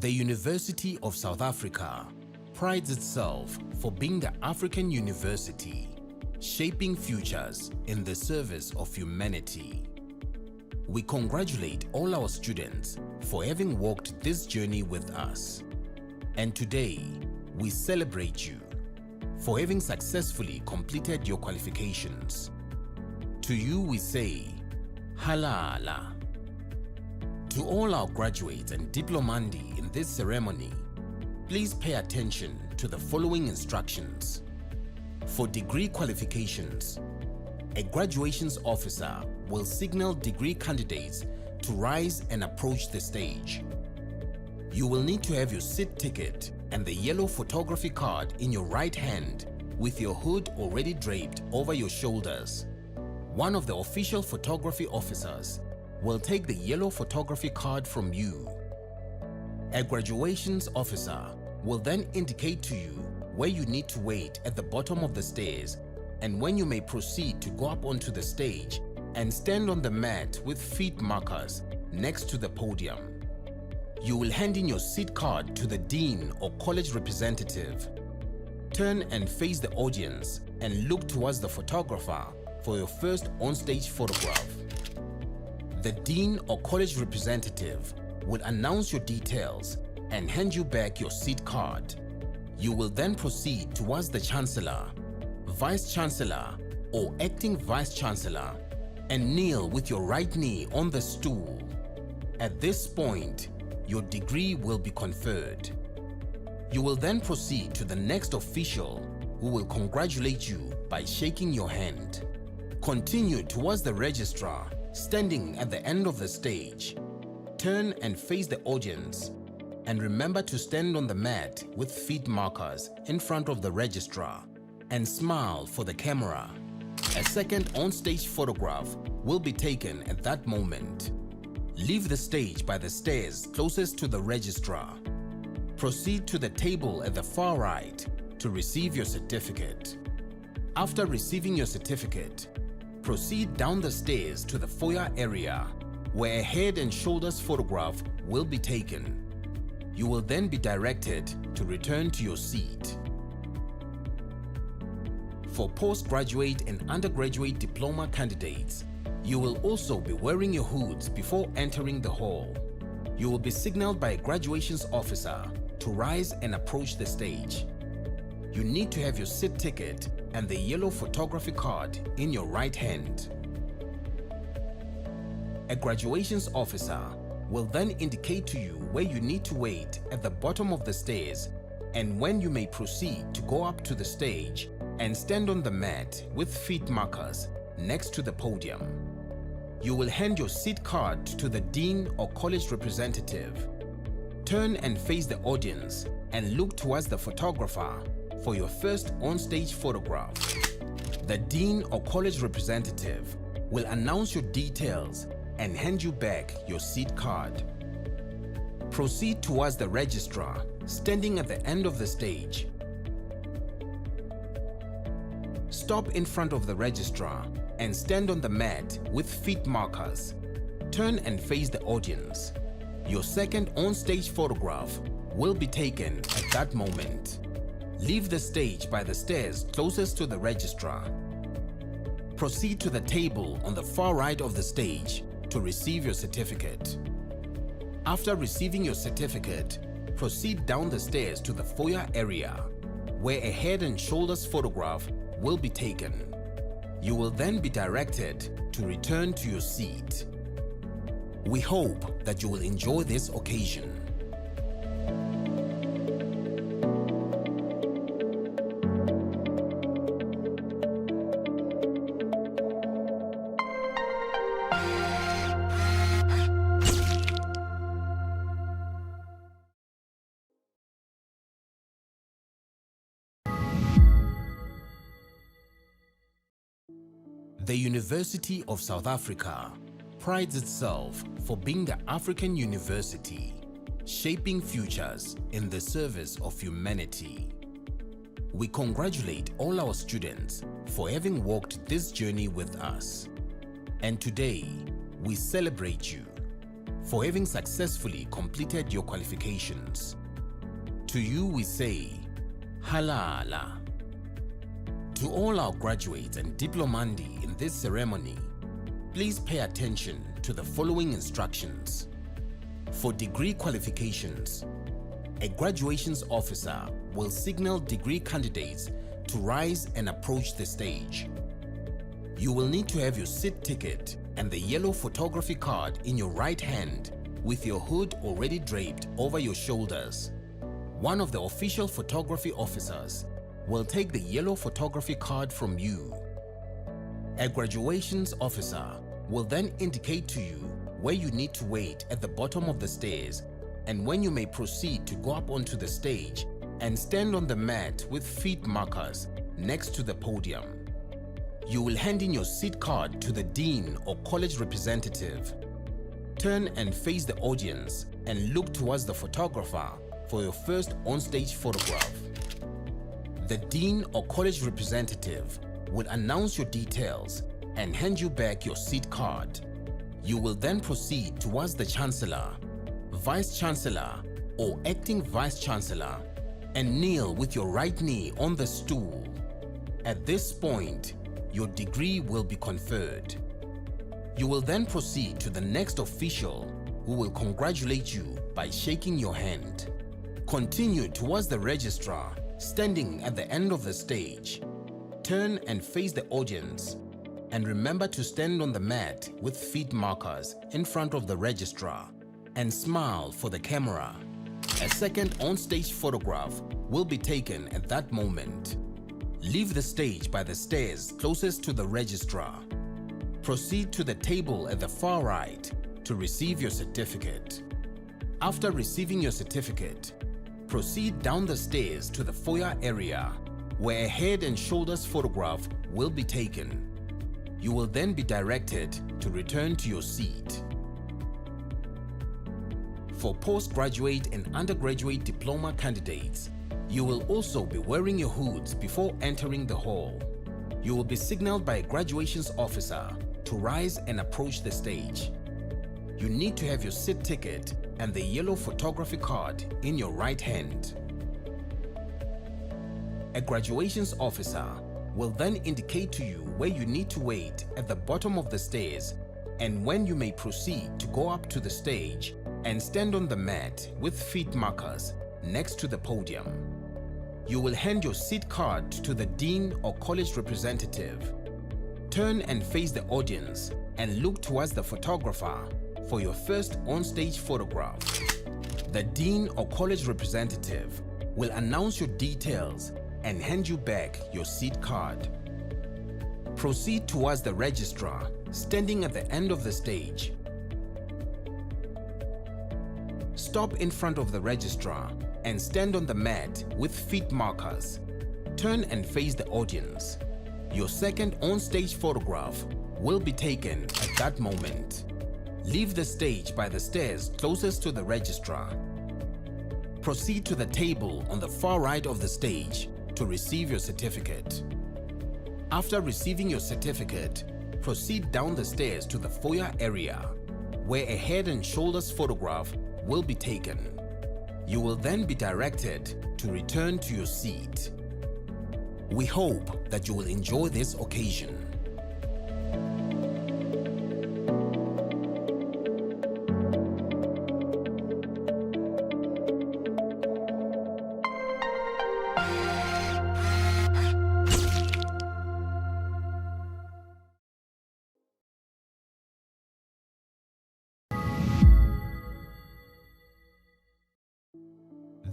The University of South Africa prides itself for being the African university, shaping futures in the service of humanity. We congratulate all our students for having walked this journey with us. And today, we celebrate you for having successfully completed your qualifications. To you we say, Halala. To all our graduates and diplomandi in this ceremony, please pay attention to the following instructions. For degree qualifications, a graduations officer will signal degree candidates to rise and approach the stage. You will need to have your seat ticket and the yellow photography card in your right hand with your hood already draped over your shoulders. One of the official photography officers will take the yellow photography card from you. A graduations officer will then indicate to you where you need to wait at the bottom of the stairs and when you may proceed to go up onto the stage and stand on the mat with feet markers next to the podium. You will hand in your seat card to the dean or college representative. Turn and face the audience and look towards the photographer for your first on-stage photograph. The dean or college representative will announce your details and hand you back your seat card. You will then proceed towards the Chancellor, Vice Chancellor or Acting Vice Chancellor and kneel with your right knee on the stool. At this point, your degree will be conferred. You will then proceed to the next official who will congratulate you by shaking your hand. Continue towards the registrar standing at the end of the stage. Turn and face the audience and remember to stand on the mat with feet markers in front of the registrar and smile for the camera. A second on-stage photograph will be taken at that moment. Leave the stage by the stairs closest to the registrar. Proceed to the table at the far right to receive your certificate. After receiving your certificate, proceed down the stairs to the foyer area where a head and shoulders photograph will be taken. You will then be directed to return to your seat. For postgraduate and undergraduate diploma candidates, you will also be wearing your hoods before entering the hall. You will be signaled by a graduations officer to rise and approach the stage. You need to have your seat ticket and the yellow photography card in your right hand. A graduations officer will then indicate to you where you need to wait at the bottom of the stairs and when you may proceed to go up to the stage and stand on the mat with feet markers next to the podium. You will hand your seat card to the dean or college representative. Turn and face the audience and look towards the photographer for your first on-stage photograph. The dean or college representative will announce your details and hand you back your seat card. Proceed towards the registrar standing at the end of the stage. Stop in front of the registrar and stand on the mat with feet markers. Turn and face the audience. Your second on-stage photograph will be taken at that moment. Leave the stage by the stairs closest to the registrar. Proceed to the table on the far right of the stage to receive your certificate. After receiving your certificate, proceed down the stairs to the foyer area, where a head and shoulders photograph will be taken. You will then be directed to return to your seat. We hope that you will enjoy this occasion. The University of South Africa prides itself for being the African university, shaping futures in the service of humanity. We congratulate all our students for having walked this journey with us. And today, we celebrate you for having successfully completed your qualifications. To you we say, Halala. To all our graduates and diplomandi in this ceremony, please pay attention to the following instructions. For degree qualifications, a graduations officer will signal degree candidates to rise and approach the stage. You will need to have your seat ticket and the yellow photography card in your right hand with your hood already draped over your shoulders. One of the official photography officers will take the yellow photography card from you. A graduations officer will then indicate to you where you need to wait at the bottom of the stairs and when you may proceed to go up onto the stage and stand on the mat with feet markers next to the podium. You will hand in your seat card to the dean or college representative. Turn and face the audience and look towards the photographer for your first on-stage photograph. The dean or college representative will announce your details and hand you back your seat card. You will then proceed towards the Chancellor, Vice Chancellor or Acting Vice Chancellor and kneel with your right knee on the stool. At this point, your degree will be conferred. You will then proceed to the next official who will congratulate you by shaking your hand. Continue towards the registrar standing at the end of the stage. Turn and face the audience and remember to stand on the mat with feet markers in front of the registrar and smile for the camera. A second on-stage photograph will be taken at that moment. Leave the stage by the stairs closest to the registrar. Proceed to the table at the far right to receive your certificate. After receiving your certificate, proceed down the stairs to the foyer area where a head and shoulders photograph will be taken. You will then be directed to return to your seat. For postgraduate and undergraduate diploma candidates, you will also be wearing your hoods before entering the hall. You will be signaled by a graduations officer to rise and approach the stage. You need to have your seat ticket and the yellow photography card in your right hand. A graduations officer will then indicate to you where you need to wait at the bottom of the stairs and when you may proceed to go up to the stage and stand on the mat with feet markers next to the podium. You will hand your seat card to the dean or college representative. Turn and face the audience and look towards the photographer for your first on-stage photograph. The dean or college representative will announce your details and hand you back your seat card. Proceed towards the registrar standing at the end of the stage. Stop in front of the registrar and stand on the mat with feet markers. Turn and face the audience. Your second on-stage photograph will be taken at that moment. Leave the stage by the stairs closest to the registrar. Proceed to the table on the far right of the stage to receive your certificate. After receiving your certificate, proceed down the stairs to the foyer area, where a head and shoulders photograph will be taken. You will then be directed to return to your seat. We hope that you will enjoy this occasion.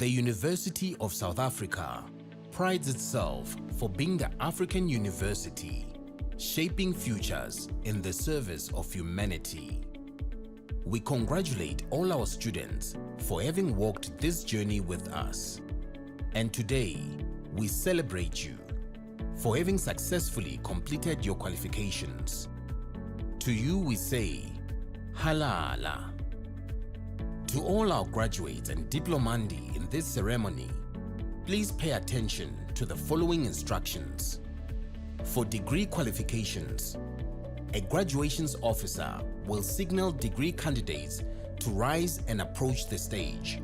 The University of South Africa prides itself for being the African university, shaping futures in the service of humanity. We congratulate all our students for having walked this journey with us. And today, we celebrate you for having successfully completed your qualifications. To you we say, Halala. To all our graduates and diplomandi in this ceremony, please pay attention to the following instructions. For degree qualifications, a graduations officer will signal degree candidates to rise and approach the stage.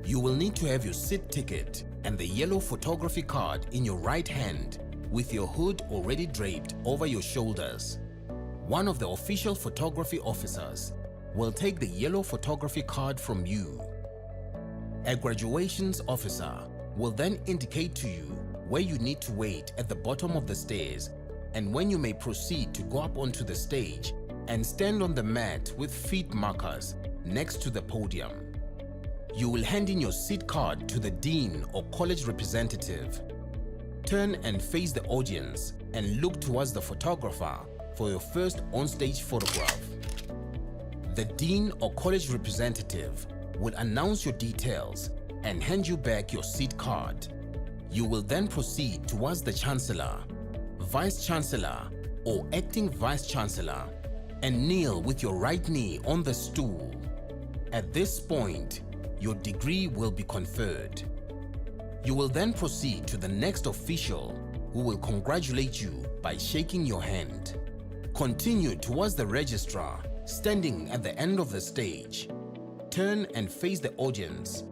You will need to have your seat ticket and the yellow photography card in your right hand with your hood already draped over your shoulders. One of the official photography officers will take the yellow photography card from you. A graduations officer will then indicate to you where you need to wait at the bottom of the stairs and when you may proceed to go up onto the stage and stand on the mat with feet markers next to the podium. You will hand in your seat card to the dean or college representative. Turn and face the audience and look towards the photographer for your first on-stage photograph. The dean or college representative will announce your details and hand you back your seat card. You will then proceed towards the Chancellor, Vice Chancellor or Acting Vice Chancellor and kneel with your right knee on the stool. At this point, your degree will be conferred. You will then proceed to the next official who will congratulate you by shaking your hand. Continue towards the registrar standing at the end of the stage. Turn and face the audience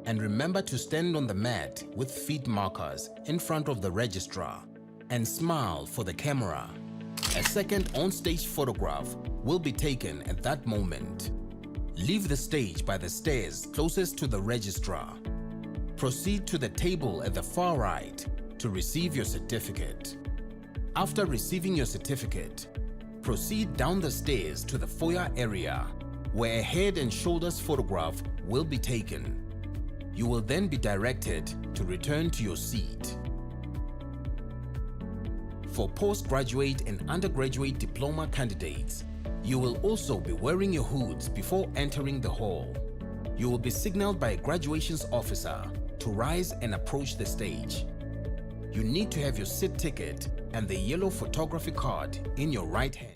and remember to stand on the mat with feet markers in front of the registrar and smile for the camera. A second on-stage photograph will be taken at that moment. Leave the stage by the stairs closest to the registrar. Proceed to the table at the far right to receive your certificate. After receiving your certificate, proceed down the stairs to the foyer area where a head and shoulders photograph will be taken. You will then be directed to return to your seat. For postgraduate and undergraduate diploma candidates, you will also be wearing your hoods before entering the hall. You will be signaled by a graduations officer to rise and approach the stage. You need to have your seat ticket and the yellow photography card in your right hand.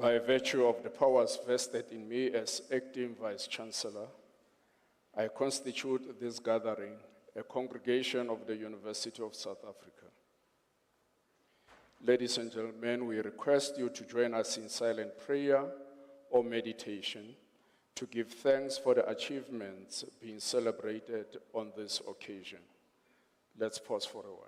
By virtue of the powers vested in me as acting Vice-Chancellor, I constitute this gathering a congregation of the University of South Africa. Ladies and gentlemen, we request you to join us in silent prayer or meditation to give thanks for the achievements being celebrated on this occasion. Let's pause for a while.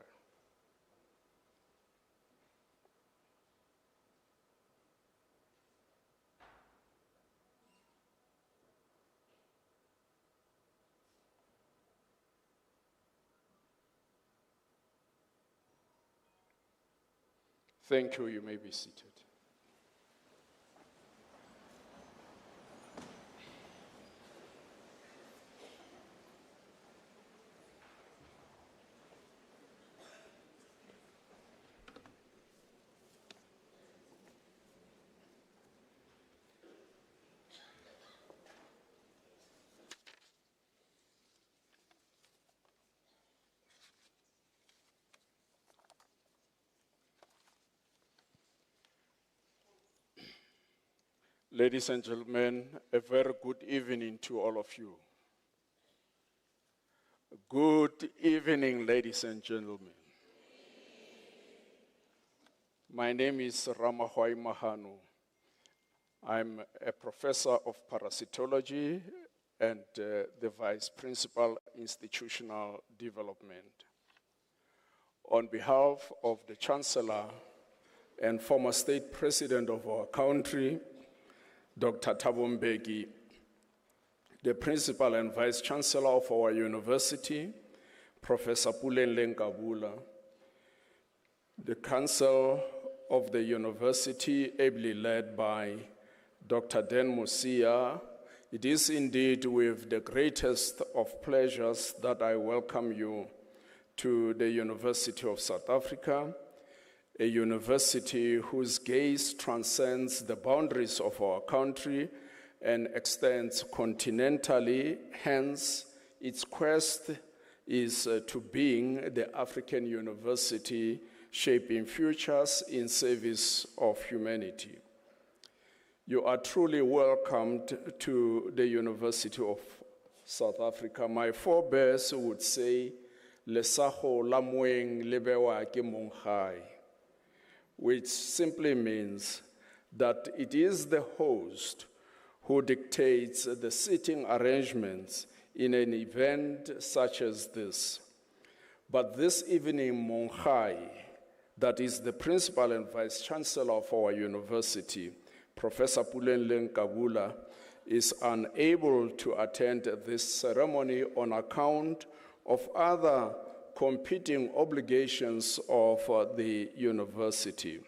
Thank you. You may be seated. Ladies and gentlemen, a very good evening to all of you. Good evening, ladies and gentlemen. My name is Ramahwai Mahanu. I'm a professor of parasitology and the Vice Principal Institutional Development. On behalf of the Chancellor and former State President of our country, Dr. Thabo Mbeki, the Principal and Vice-Chancellor of our university, Professor Puleng Nkabula, the Council of the University, ably led by Dr. Dan Musia, it is indeed with the greatest of pleasures that I welcome you to the University of South Africa, a university whose gaze transcends the boundaries of our country and extends continentally. Hence, its quest is to being the African university shaping futures in service of humanity. You are truly welcomed to the University of South Africa. My forebears would say, Lesaho lamueng lebewa ke monghai, which simply means that it is the host who dictates the seating arrangements in an event such as this. But this evening, Monghai, that is the Principal and Vice-Chancellor of our university, Professor Puleng Nkabula, is unable to attend this ceremony on account of other competing obligations of the university.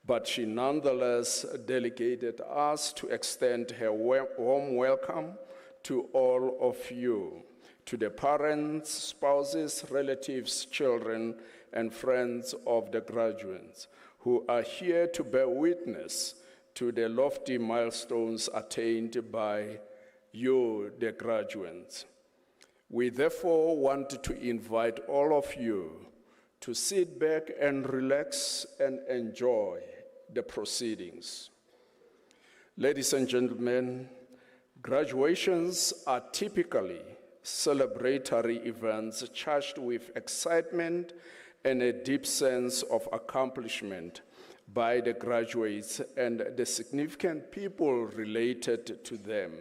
But she nonetheless delegated us to extend her warm welcome to all of you, to the parents, spouses, relatives, children, and friends of the graduates who are here to bear witness to the lofty milestones attained by you, the graduates. We therefore want to invite all of you to sit back and relax and enjoy the proceedings. Ladies and gentlemen, graduations are typically celebratory events charged with excitement and a deep sense of accomplishment by the graduates and the significant people related to them.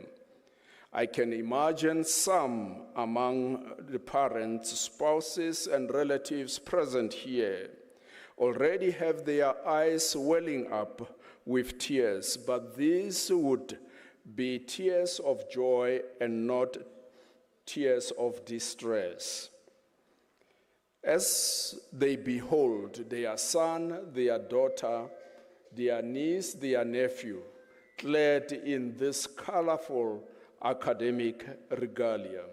I can imagine some among the parents, spouses, and relatives present here already have their eyes welling up with tears, but these would be tears of joy and not tears of distress, as they behold their son, their daughter, their niece, their nephew, clad in this colorful academic regalia.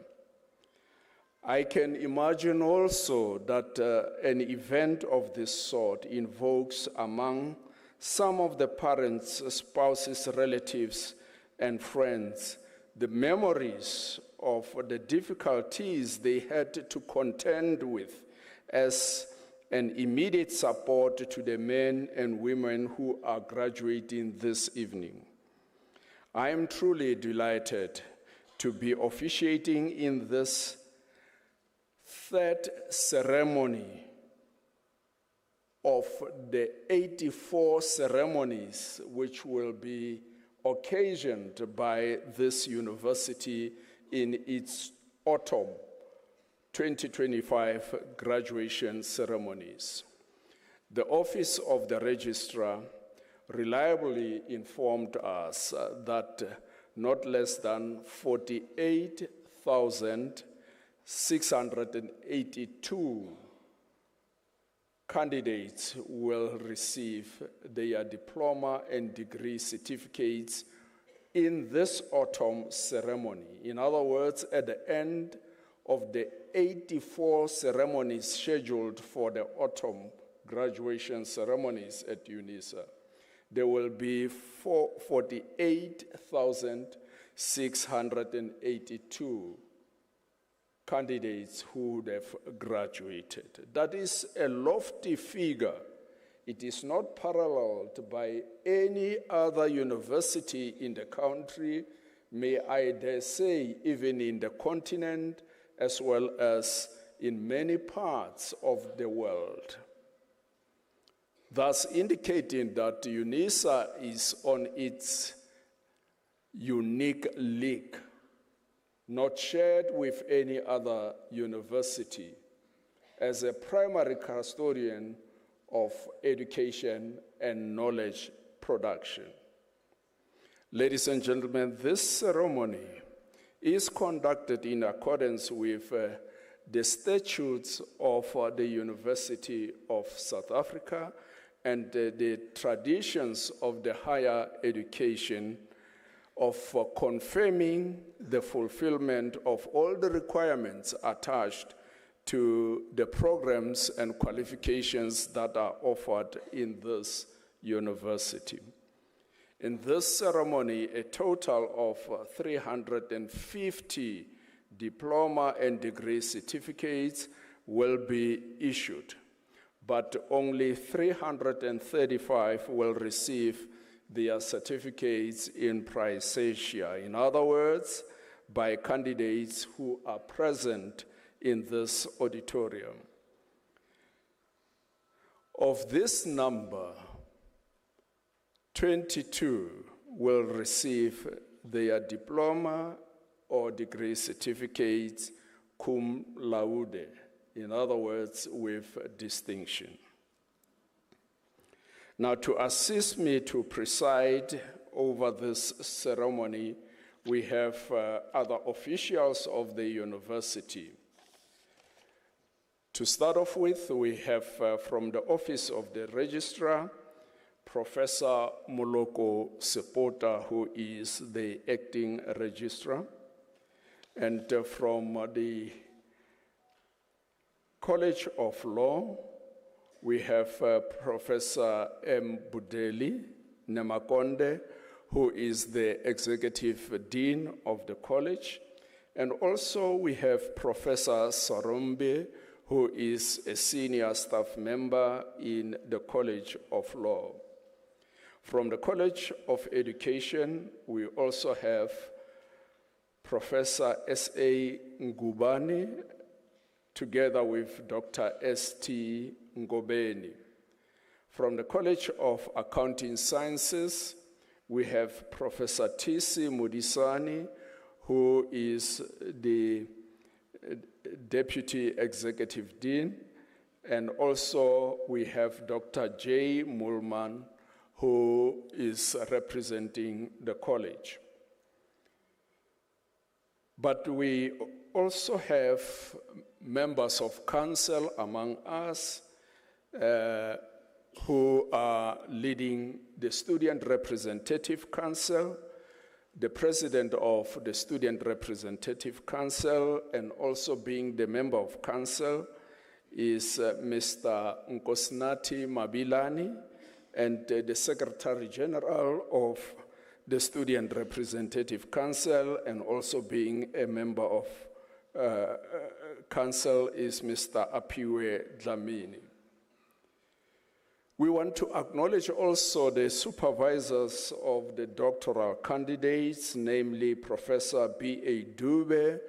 I can imagine also that an event of this sort invokes among some of the parents, spouses, relatives, and friends the memories of the difficulties they had to contend with as and immediate support to the men and women who are graduating this evening. I am truly delighted to be officiating in this third ceremony of the 84 ceremonies which will be occasioned by this university in its autumn 2025 graduation ceremonies. The Office of the Registrar reliably informed us that not less than 48,682 candidates will receive their diploma and degree certificates in this autumn ceremony. In other words, at the end of the 84 ceremonies scheduled for the autumn graduation ceremonies at UNISA, there will be 48,682 candidates who would have graduated. That is a lofty figure. It is not paralleled by any other university in the country, may I dare say, even in the continent, as well as in many parts of the world. Thus indicating that UNISA is on its unique league, not shared with any other university, as a primary custodian of education and knowledge production. Ladies and gentlemen, this ceremony is conducted in accordance with the statutes of the University of South Africa and the traditions of the higher education of confirming the fulfillment of all the requirements attached to the programs and qualifications that are offered in this university. In this ceremony, a total of 350 diploma and degree certificates will be issued, but only 335 will receive their certificates in Praesacia. In other words, by candidates who are present in this auditorium. Of this number, 22 will receive their diploma or degree certificates cum laude, in other words, with distinction. Now, to assist me to preside over this ceremony, we have other officials of the university. To start off with, we have from the Office of the Registrar, Professor Moloko Sepota, who is the acting registrar, and from the College of Law, we have Professor M. Budeli Nemakonde, who is the Executive Dean of the college, and also we have Professor Sarombe, who is a senior staff member in the College of Law. From the College of Education, we also have Professor S.A. Ngubani, together with Dr. S.T. Ngobeni. From the College of Accounting Sciences, we have Professor T.C. Mudisani, who is the Deputy Executive Dean, and also we have Dr. J. Mulman, who is representing the college. But we also have members of council among us who are leading the Student Representative Council, the president of the Student Representative Council, and also being the member of council is Mr. Nkosnati Mabilani, and the Secretary General of the Student Representative Council, and also being a member of council is Mr. Apiwe Dlamini. We want to acknowledge also the supervisors of the doctoral candidates, namely Professor B.A. Dube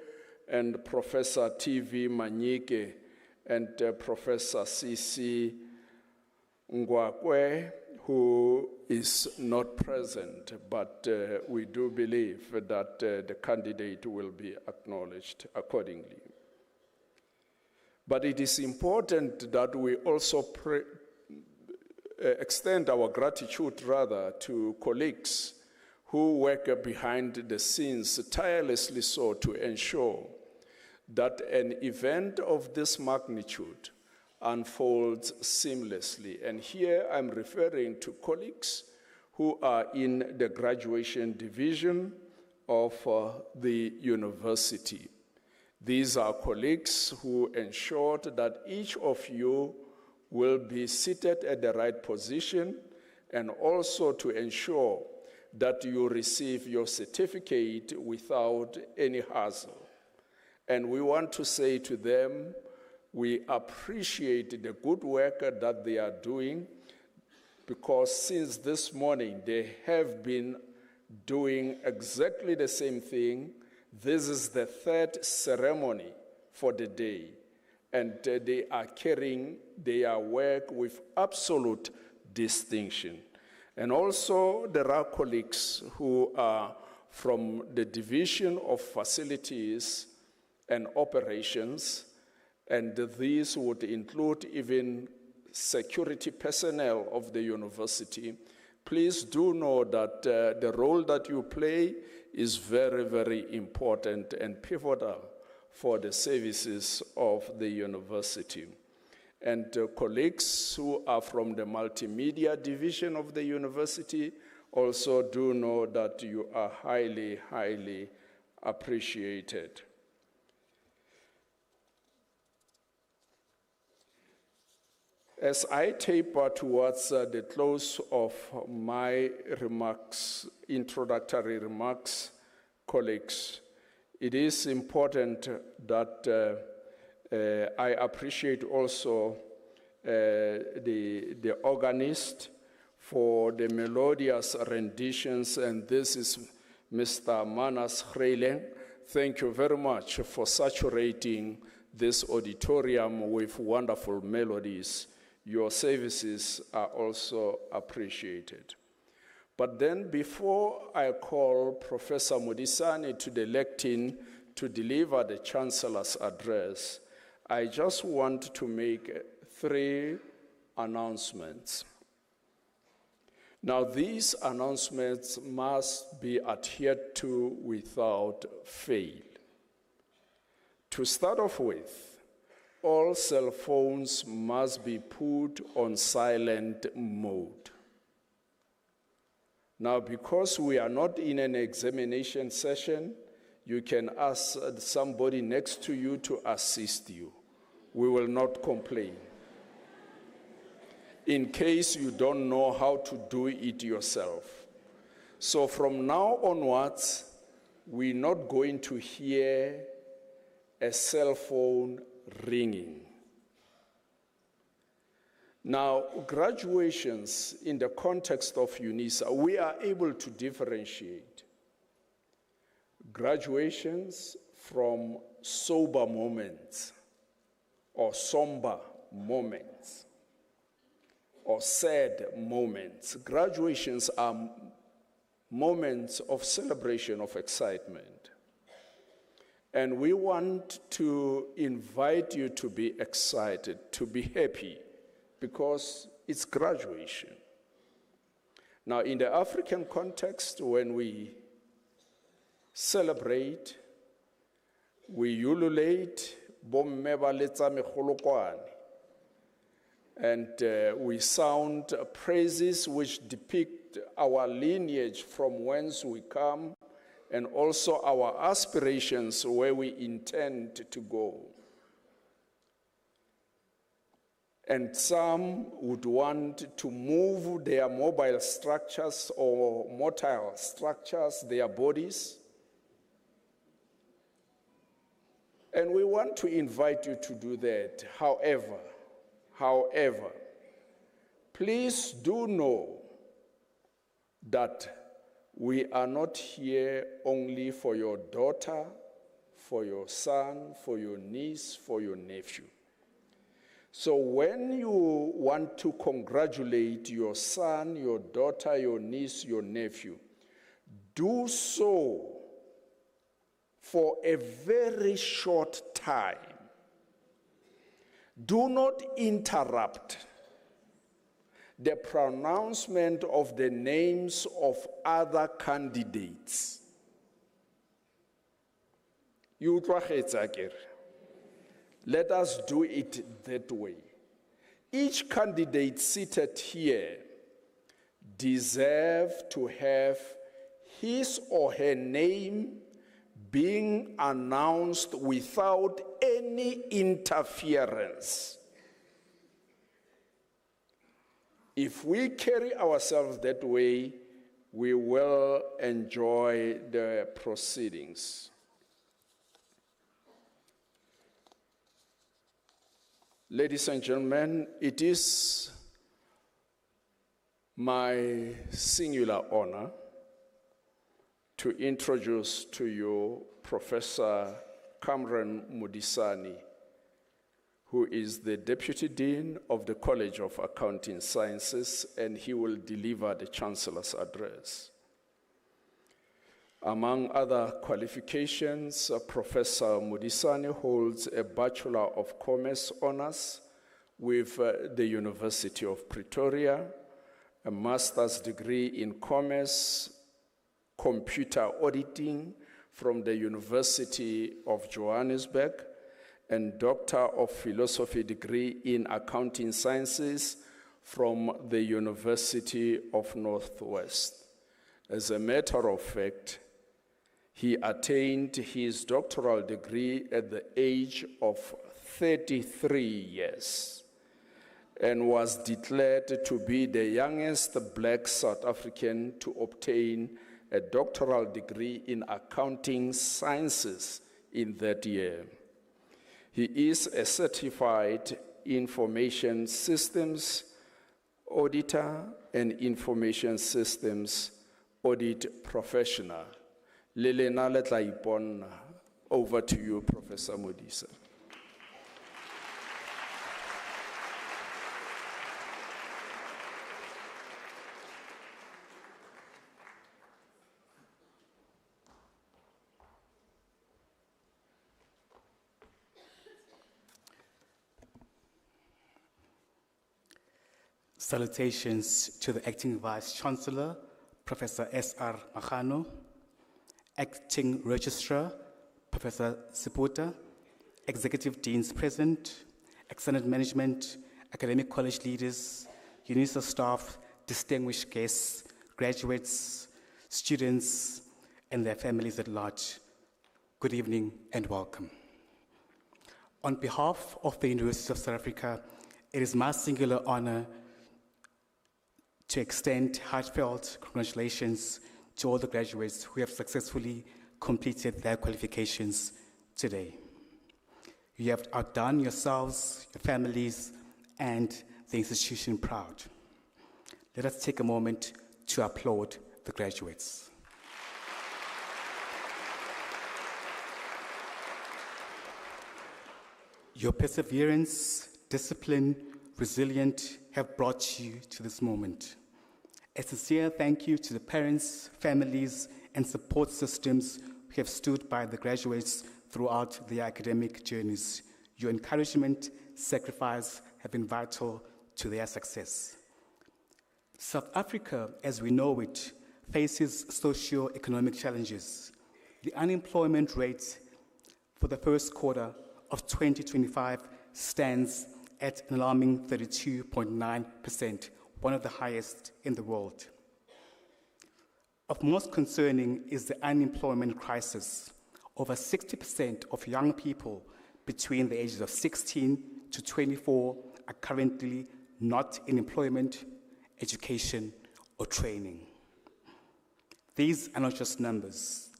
and Professor T.V. Manyike and Professor C.C. Ngwakwe, who is not present, but we do believe that the candidate will be acknowledged accordingly. But it is important that we also extend our gratitude to colleagues who work behind the scenes tirelessly so to ensure that an event of this magnitude unfolds seamlessly. And here I'm referring to colleagues who are in the graduation division of the university. These are colleagues who ensured that each of you will be seated at the right position, and also to ensure that you receive your certificate without any hassle. And we want to say to them, we appreciate the good work that they are doing, because since this morning they have been doing exactly the same thing. This is the third ceremony for the day, and they are carrying their work with absolute distinction. And also there are colleagues who are from the Division of Facilities and Operations, and these would include even security personnel of the university. Please do know that the role that you play is very, very important and pivotal for the services of the university. And colleagues who are from the multimedia division of the university also do know that you are highly, highly appreciated. As I taper towards the close of my remarks, introductory remarks, colleagues, it is important that I appreciate also the organist for the melodious renditions, and this is Mr. Manas Hreilen. Thank you very much for saturating this auditorium with wonderful melodies. Your services are also appreciated. But then before I call Professor Modisani to the lectern to deliver the Chancellor's address, I just want to make 3 announcements. Now, these announcements must be adhered to without fail. To start off with, all cell phones must be put on silent mode. Now, because we are not in an examination session, you can ask somebody next to you to assist you. We will not complain. In case you don't know how to do it yourself. So from now onwards, we're not going to hear a cell phone ringing. Now, graduations in the context of UNISA, we are able to differentiate graduations from sober moments or somber moments or sad moments. Graduations are moments of celebration, of excitement. And we want to invite you to be excited, to be happy, because it's graduation. Now, in the African context, when we celebrate, we ululate, and we sound praises which depict our lineage from whence we come, and also our aspirations where we intend to go. And some would want to move their mobile structures or motile structures, their bodies. And we want to invite you to do that. However, Please do know that we are not here only for your daughter, for your son, for your niece, for your nephew. So when you want to congratulate your son, your daughter, your niece, your nephew, do so for a very short time. Do not interrupt the pronouncement of the names of other candidates. Let us do it that way. Each candidate seated here deserves to have his or her name being announced without any interference. If we carry ourselves that way, we will enjoy the proceedings. Ladies and gentlemen, it is my singular honor to introduce to you Professor Cameron Mudisani, who is the Deputy Dean of the College of Accounting Sciences, and he will deliver the Chancellor's address. Among other qualifications, Professor Mudisani holds a Bachelor of Commerce honors with the University of Pretoria, a master's degree in commerce, computer auditing from the University of Johannesburg, and Doctor of Philosophy degree in Accounting Sciences from the University of Northwest. As a matter of fact, he attained his doctoral degree at the age of 33 years and was declared to be the youngest Black South African to obtain a doctoral degree in accounting sciences in that year. He is a certified information systems auditor and information systems audit professional. Lelena letlaipon, over to you, Professor Modisa. Salutations to the Acting Vice-Chancellor, Professor S.R. Magano, Acting Registrar, Professor Siputa, Executive Deans present, Extended Management, Academic College leaders, UNISA staff, distinguished guests, graduates, students, and their families at large. Good evening and welcome. On behalf of the University of South Africa, it is my singular honor to extend heartfelt congratulations to all the graduates who have successfully completed their qualifications today. You have outdone yourselves, your families, and the institution proud. Let us take a moment to applaud the graduates. Your perseverance, discipline, resilience have brought you to this moment. A sincere thank you to the parents, families, and support systems who have stood by the graduates throughout their academic journeys. Your encouragement, sacrifice have been vital to their success. South Africa, as we know it, faces socio-economic challenges. The unemployment rate for the first quarter of 2025 stands at an alarming 32.9%, one of the highest in the world. Of most concerning is the unemployment crisis. Over 60% of young people between the ages of 16 to 24 are currently not in employment, education, or training. These are not just numbers.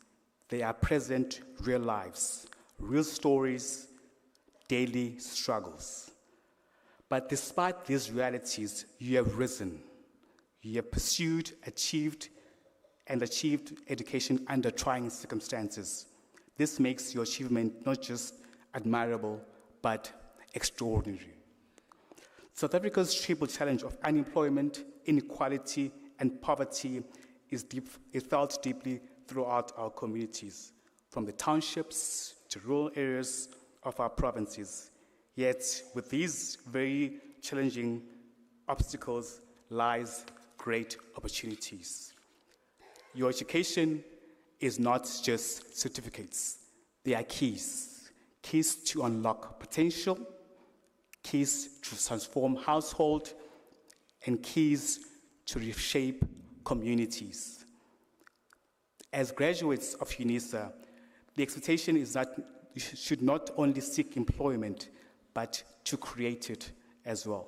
They are present real lives, real stories, daily struggles. But despite these realities, you have risen. You have pursued, achieved education under trying circumstances. This makes your achievement not just admirable, but extraordinary. South Africa's triple challenge of unemployment, inequality, and poverty is felt deeply throughout our communities, from the townships to rural areas of our provinces. Yet, with these very challenging obstacles lies great opportunities. Your education is not just certificates. They are keys to unlock potential, keys to transform household, and keys to reshape communities. As graduates of UNISA, the expectation is that you should not only seek employment, but to create it as well.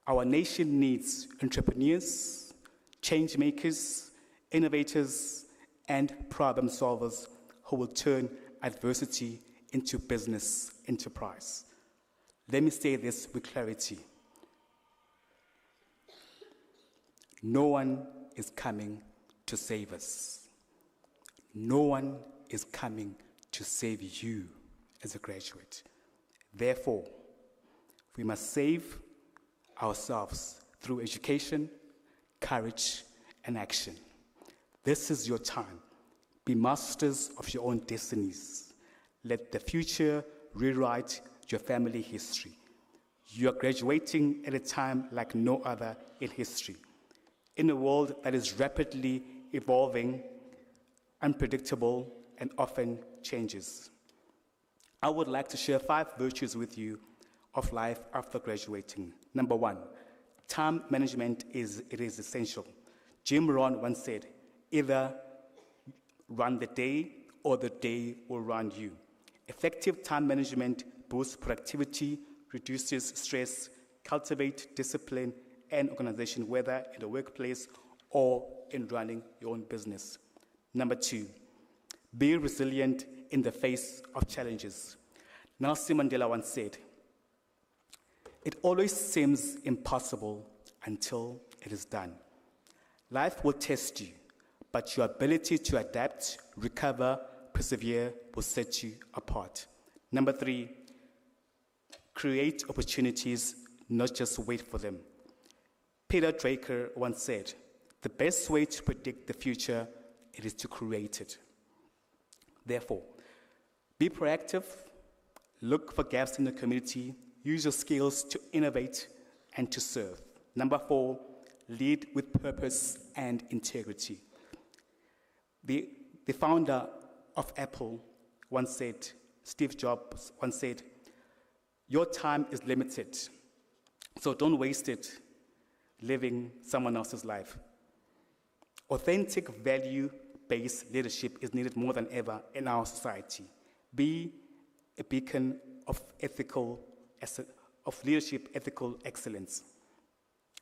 Our nation needs entrepreneurs, change makers, innovators, and problem solvers who will turn adversity into business enterprise. Let me say this with clarity. No one is coming to save us. No one is coming to save you as a graduate. Therefore, we must save ourselves through education, courage, and action. This is your time. Be masters of your own destinies. Let the future rewrite your family history. You are graduating at a time like no other in history. In a world that is rapidly evolving, unpredictable, and often changes. I would like to share 5 virtues with you of life after graduating. Number 1, time management is essential. Jim Rohn once said, either run the day or the day will run you. Effective time management boosts productivity, reduces stress, cultivates discipline and organization, whether in the workplace or in running your own business. Number 2, be resilient in the face of challenges. Nelson Mandela once said, "It always seems impossible until it is done." Life will test you, but your ability to adapt, recover, persevere will set you apart. Number 3, create opportunities, not just wait for them. Peter Drucker once said, "The best way to predict the future, it is to create it." Therefore, be proactive, look for gaps in the community, use your skills to innovate and to serve. Number 4, lead with purpose and integrity. The founder of Apple once said, Steve Jobs once said, "Your time is limited, so don't waste it living someone else's life." Authentic value-based leadership is needed more than ever in our society. Be a beacon of leadership, ethical excellence.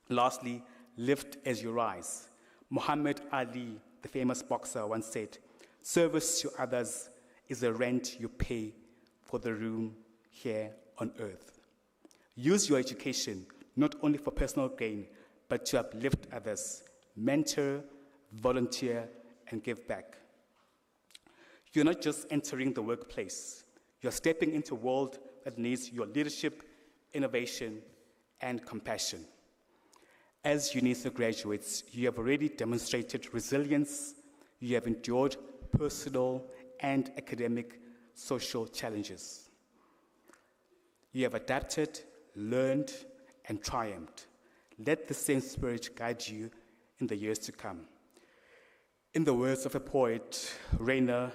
Lastly, lift as you rise. Muhammad Ali, the famous boxer, once said, "Service to others is the rent you pay for the room here on earth." Use your education not only for personal gain, but to uplift others, mentor, volunteer, and give back. You're not just entering the workplace, you're stepping into a world that needs your leadership, innovation, and compassion. As UNISA graduates, you have already demonstrated resilience, you have endured personal and academic social challenges. You have adapted, learned, and triumphed. Let the same spirit guide you in the years to come. In the words of a poet, Rainer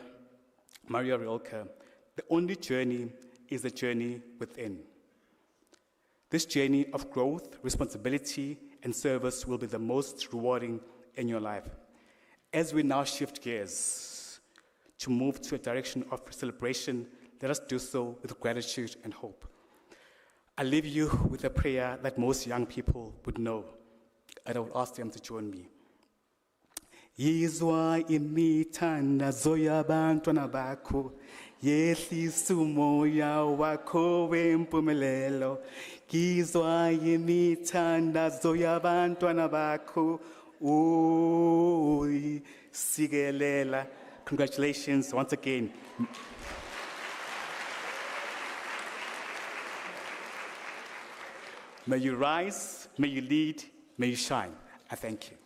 Maria Rilke, the only journey is the journey within. This journey of growth, responsibility, and service will be the most rewarding in your life. As we now shift gears to move to a direction of celebration, let us do so with gratitude and hope. I leave you with a prayer that most young people would know, and I will ask them to join me. Yizwa imithandazo yabantwana bakho, yehlisa umoya wakho wempumelelo, Ngizwa imithandazo yabantwana bakho. Uy, sikelela. Congratulations once again. May you rise, may you lead, may you shine. I thank you.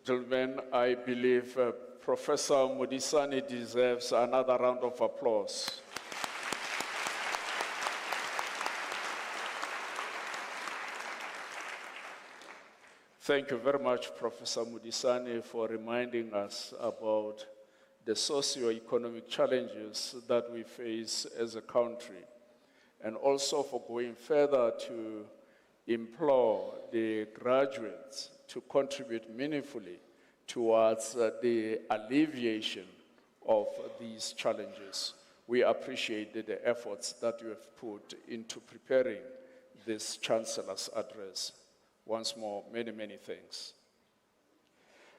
Gentlemen, I believe Professor Modisani deserves another round of applause. Thank you very much, Professor Modisani, for reminding us about the socio-economic challenges that we face as a country, and also for going further to implore the graduates to contribute meaningfully towards the alleviation of these challenges. We appreciate the efforts that you have put into preparing this Chancellor's address. Once more, many, many thanks.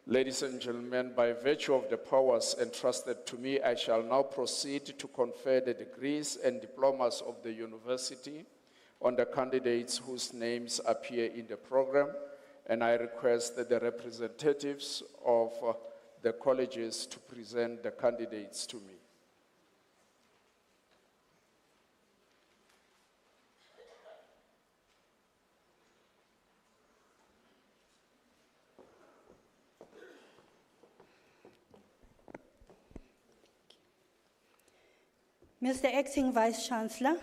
Ladies and gentlemen, by virtue of the powers entrusted to me, I shall now proceed to confer the degrees and diplomas of the university on the candidates whose names appear in the program, and I request that the representatives of the colleges to present the candidates to me. Mr. Acting Vice-Chancellor,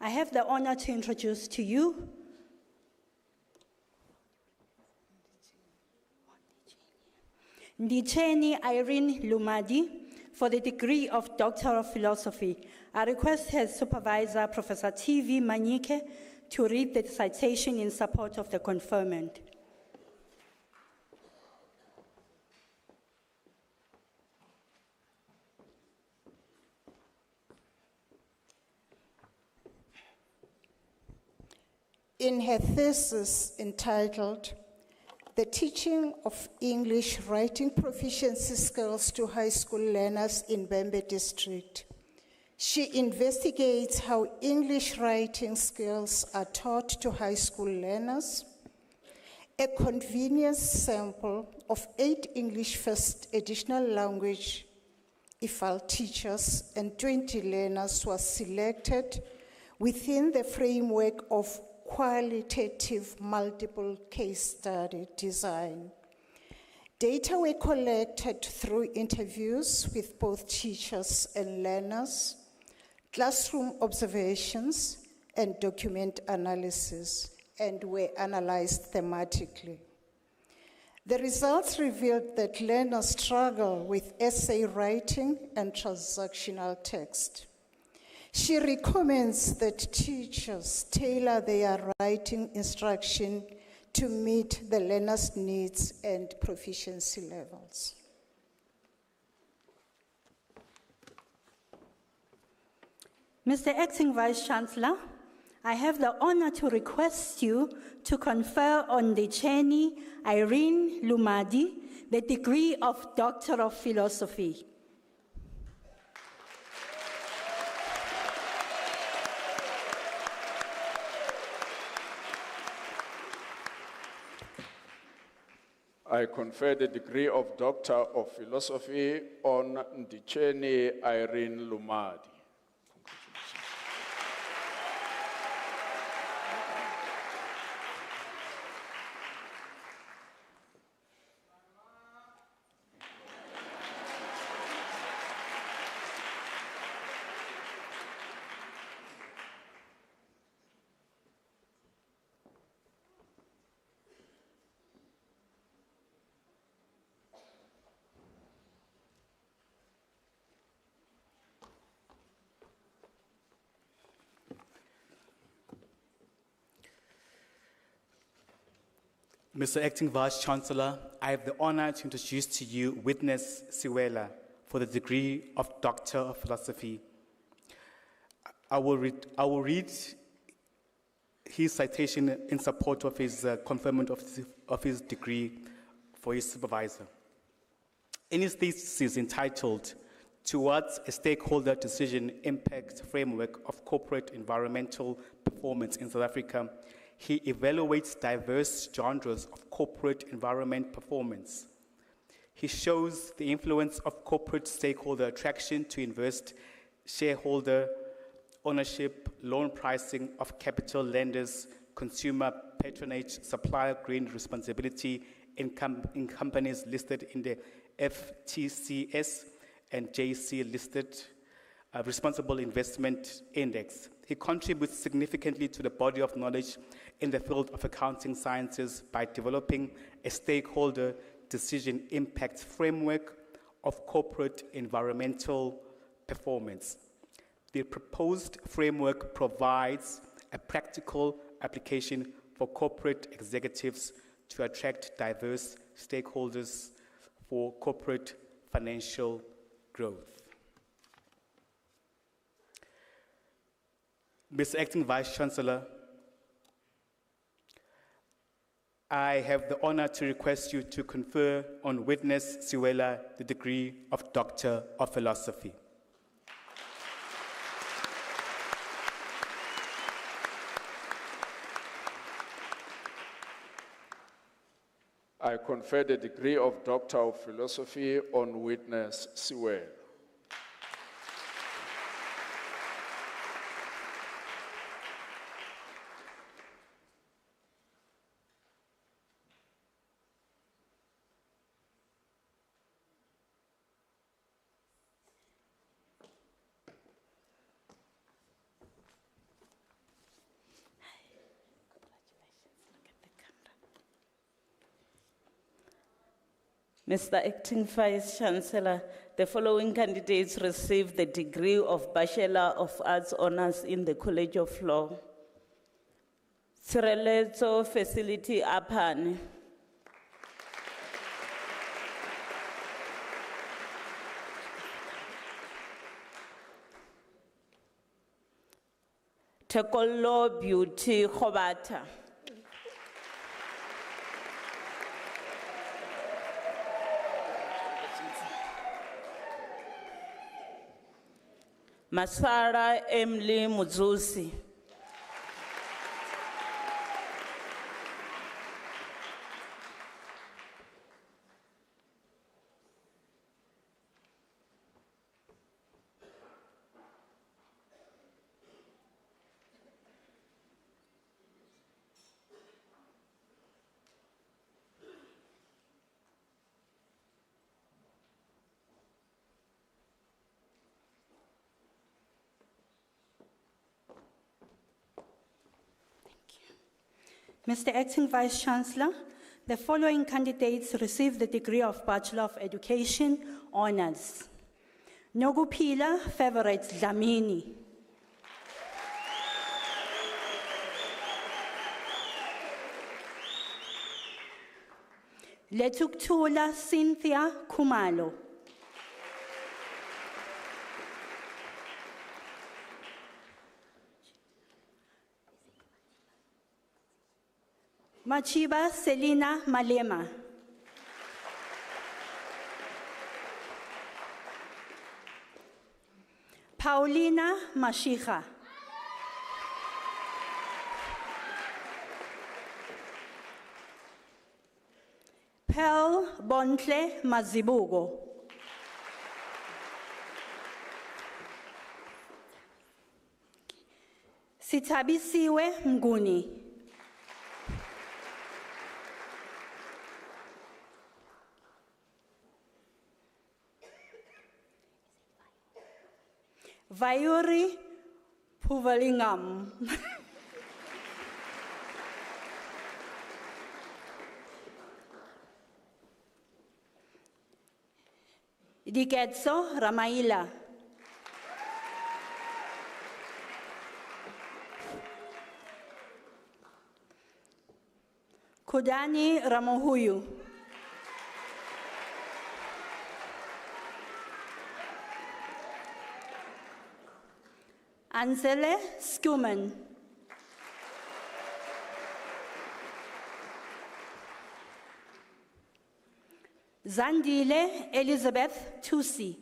I have the honor to introduce to you Ndicheni Irene Lumadi for the degree of Doctoral of Philosophy. I request her supervisor, Professor T.V. Manyike, to read the citation in support of the conferment. In her thesis entitled, "The Teaching of English Writing Proficiency Skills to High School Learners in Bembe District," she investigates how English writing skills are taught to high school learners. A convenience sample of 8 English First Additional Language IFAL teachers and 20 learners was selected within the framework of qualitative multiple case study design. Data were collected through interviews with both teachers and learners, classroom observations, and document analysis, and were analyzed thematically. The results revealed that learners struggle with essay writing and transactional text. She recommends that teachers tailor their writing instruction to meet the learners' needs and proficiency levels. Mr. Acting Vice-Chancellor, I have the honor to request you to confer on Ndicheni Irene Lumadi the degree of Doctor of Philosophy. I confer the degree of Doctor of Philosophy on Ndicheni Irene Lumadi. Mr. Acting Vice-Chancellor, I have the honor to introduce to you Witness Siwela for the degree of Doctor of Philosophy. I will read his citation in support of his conferment of his degree for his supervisor. In his thesis entitled, Towards a Stakeholder Decision Impact Framework of Corporate Environmental Performance in South Africa, he evaluates diverse genres of corporate environment performance. He shows the influence of corporate stakeholder attraction to invest, shareholder ownership, loan pricing of capital lenders, consumer patronage, supplier green responsibility in companies listed in the FTCS and JC listed Responsible Investment Index. He contributes significantly to the body of knowledge in the field of accounting sciences by developing a stakeholder decision impact framework of corporate environmental performance. The proposed framework provides a practical application for corporate executives to attract diverse stakeholders for corporate financial growth. Mr. Acting Vice-Chancellor, I have the honor to request you to confer on Witness Siwela the degree of Doctor of Philosophy. I confer the degree of Doctor of Philosophy on Witness Siwela. Mr. Acting Vice-Chancellor, the following candidates received the degree of Bachelor of Arts Honours in the College of Law. Tshireletso Facility Apane. Tekolo Beauty Khobata. Masara Emily Muzusi. Mr. Acting Vice-Chancellor, the following candidates received the degree of Bachelor of Education Honours. Nogupila Favourite Dlamini. Letuktula Cynthia Kumalo. Machiba Selina Malema. Paulina Mashicha. Pearl Bontle Mazibuko. Sithabisiwe Mguni. Vayuri Puvalingam. Diketso Ramaila. Kudani Ramohuyu. Ansele Skuman. Zandile Elizabeth Tusi.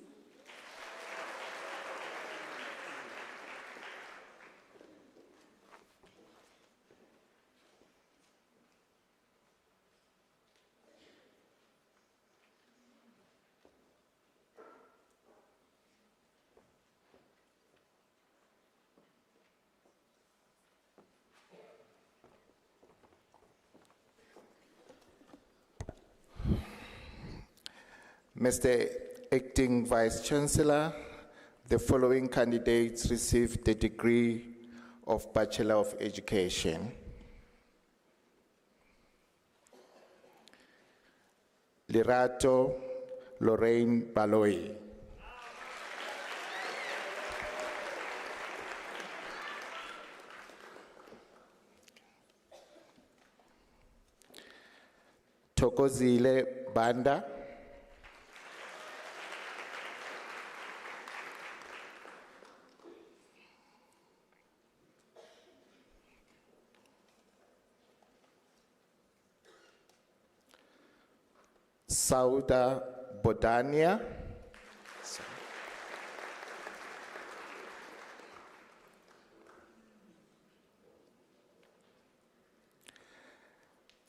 Mr. Acting Vice-Chancellor, the following candidates received the degree of Bachelor of Education. Lirato Lorraine Baloyi. Tokozile Banda. Sauda Bodania.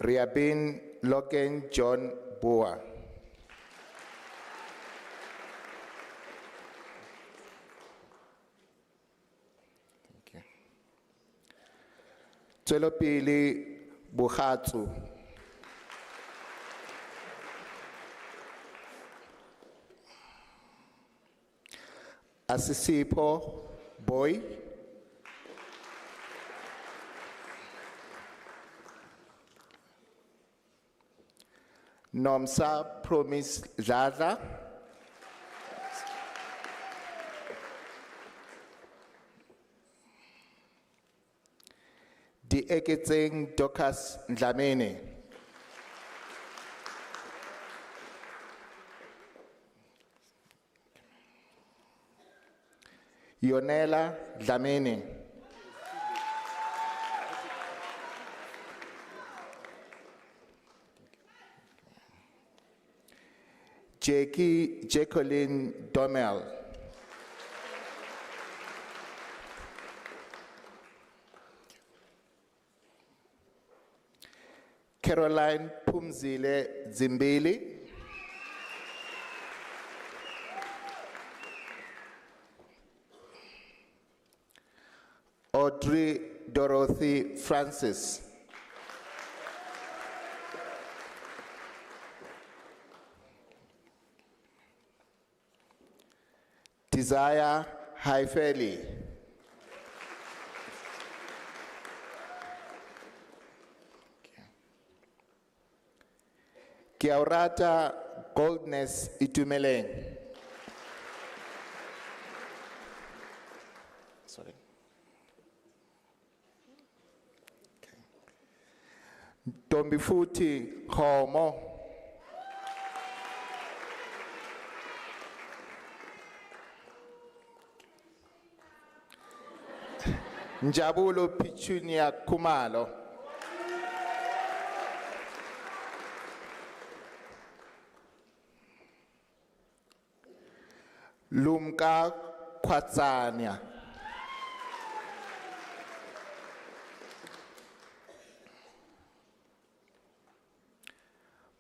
Riabin Logan John Boa. Thank you. Tsolopili Buhatsu. Asisipo Boy. Nomsa Promise Zaza. Di Eketseng Dokas Ndlamene. Yonela Dlamini. Jacqueline Domel. Caroline Pumzile Zimbili. Audrey Dorothy Francis. Desire Haifeli. Kiaurata Goldness Itumeleng. Sorry. Tombifuti Homo. Njabulo Pichunia Kumalo. Lumka Kwatsania.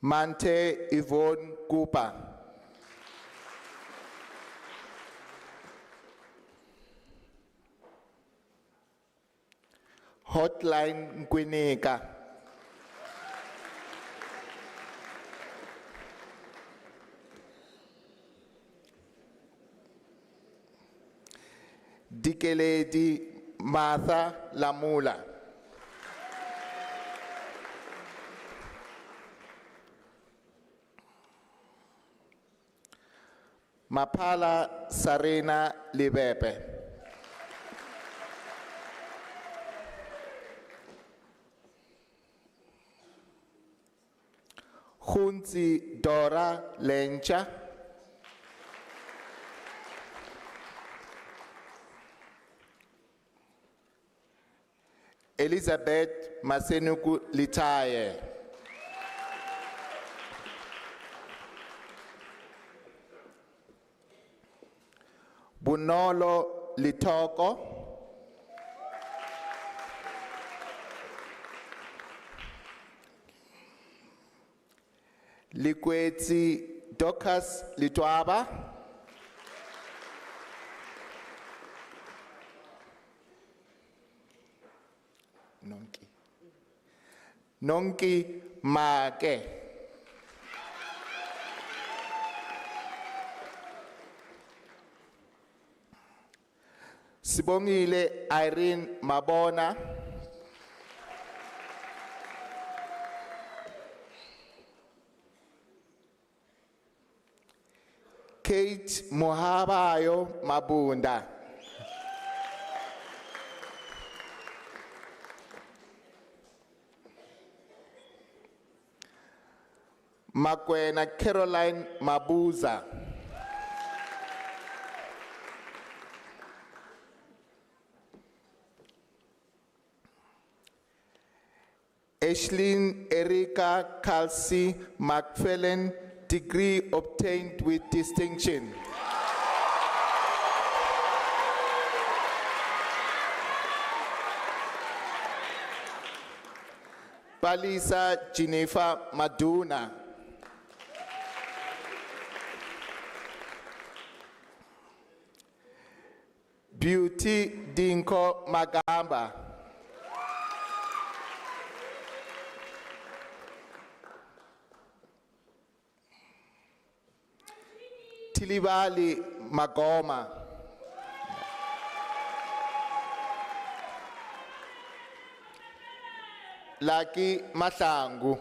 Mante Yvonne Cooper. Hotline Nkwinika. Dikeledi Martha Lamula. Mapala Sarina Libepe. Hunzi Dora Lencha. Elizabeth Masenuku Litaye. Bunolo Litoko. Likwetsi Docas Litwaba. Nonki Make. Sibongile Irene Mabona. Kate Mohabayo Mabunda. Makwena Caroline Mabuza. Aislinn Erika Kelsey McFarlane, degree obtained with distinction. Palisa Jennifer Maduna. Beauty Dinko Magamba. Tilibali Magoma. Lucky Mahlangu.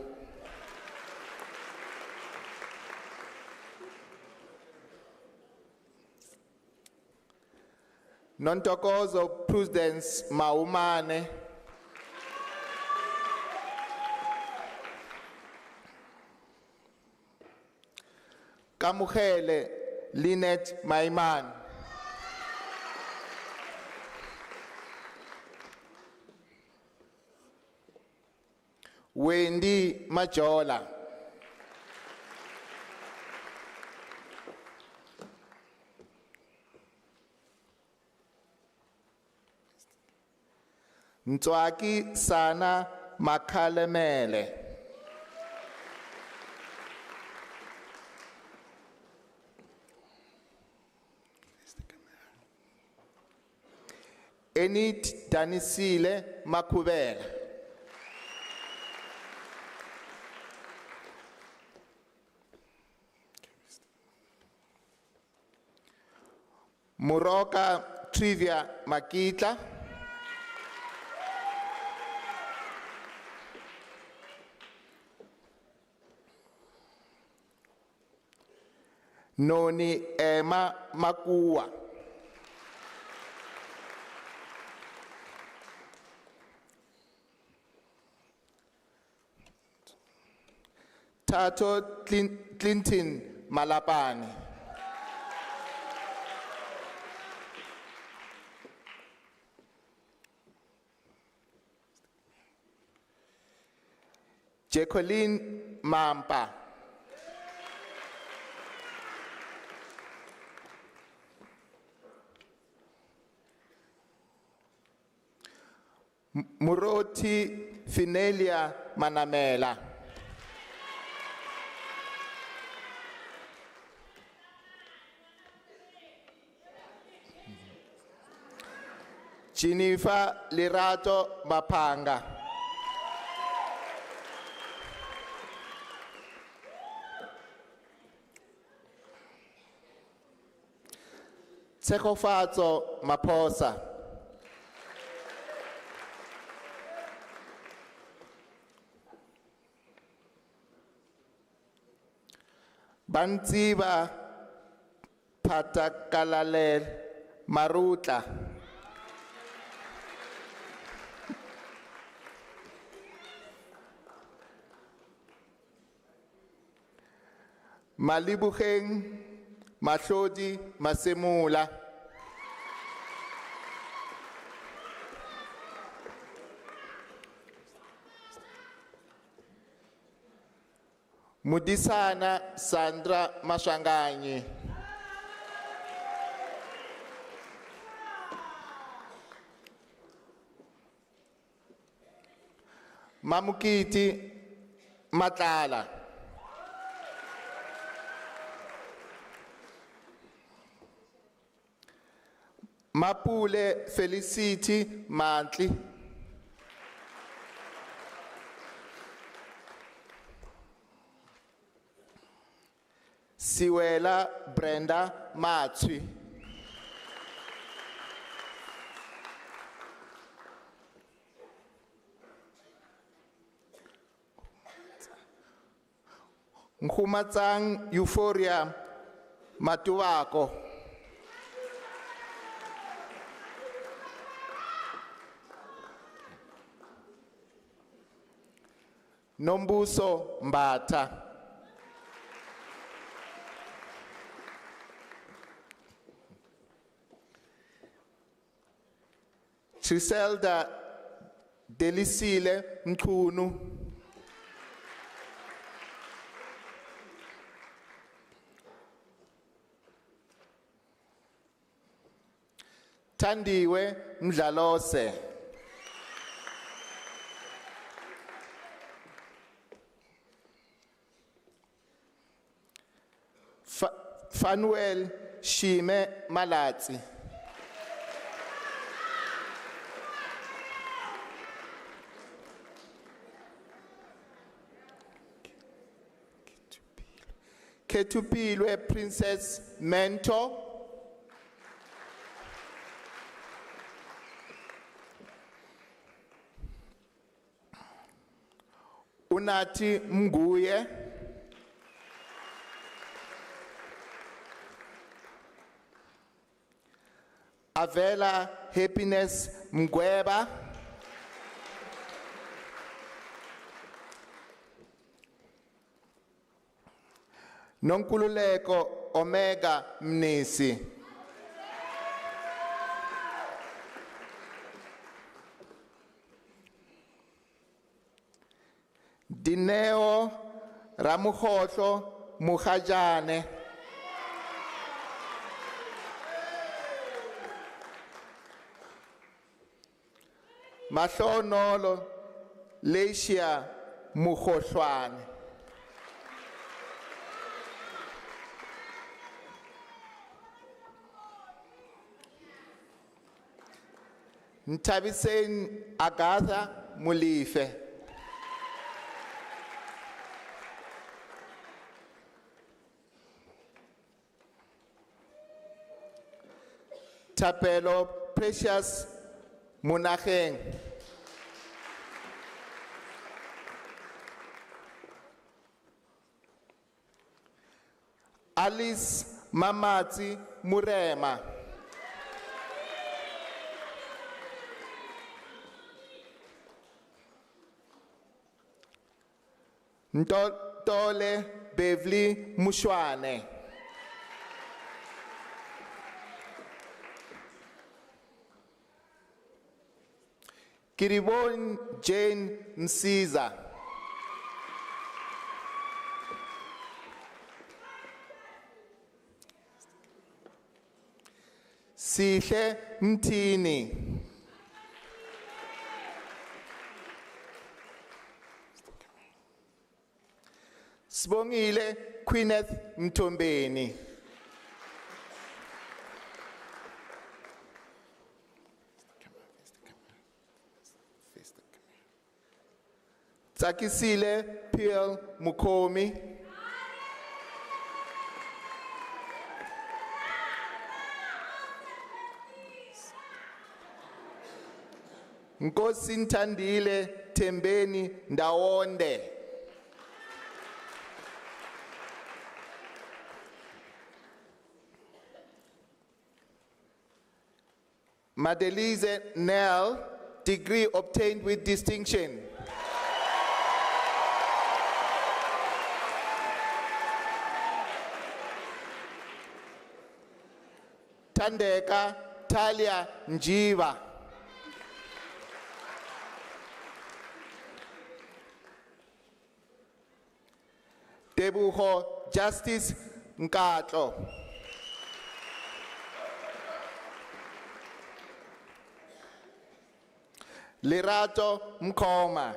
Nontokozo Prudence Maumane. Kamuhele Lynette Maiman. Wendy Majola. Ntswaki Sana Makalemele. Enid Danisile Makubela. Muroka Trivia Makitla. Noni Emma Makua. Tato Clinton Malapane. Jacqueline Mampa. Muroti Finelia Manamela. Jennifer Lerato Mapanga. Tshegofatso Maphosa. Bantsiba Patakalalel Marutla. Malibuheng Mahlodi Masemula. Mudisana Sandra Mashanganyi. Mamukiti Matlala. Mapule Felicity Mantli. Siwela Brenda Matsui. Nkumatsang Euphoria Matuwako. Nombuso Mbata. Triselda Delisile Mkunu. Tandiwe Mdlalose. Fanuel Shime Malatsi. Ketupilwe Princess Mentor. Unati Mguye. Avela Happiness Mgweba. Nonkululeko Omega Mnisi. Dineo Ramukhotlo Mukhajane. Mahlonolo Leishia Mukhohlwane. Ntabiseni Agatha Mulife. Tapelo Precious Munacheng. Alice Mamati Murema. Ntole Beverly Mushwane. Kiribon Jane Msiza. Sihle Mtini. Sibongile Queeneth Mtombeni. Tsakisile Pil Mukomi, Nkosi Nthandile Thembeni Ndawonde, Madelize Nell, degree obtained with distinction. Tandeka Talia Njiva, Tebuho Justice Nkatlo, Lerato Mkoma,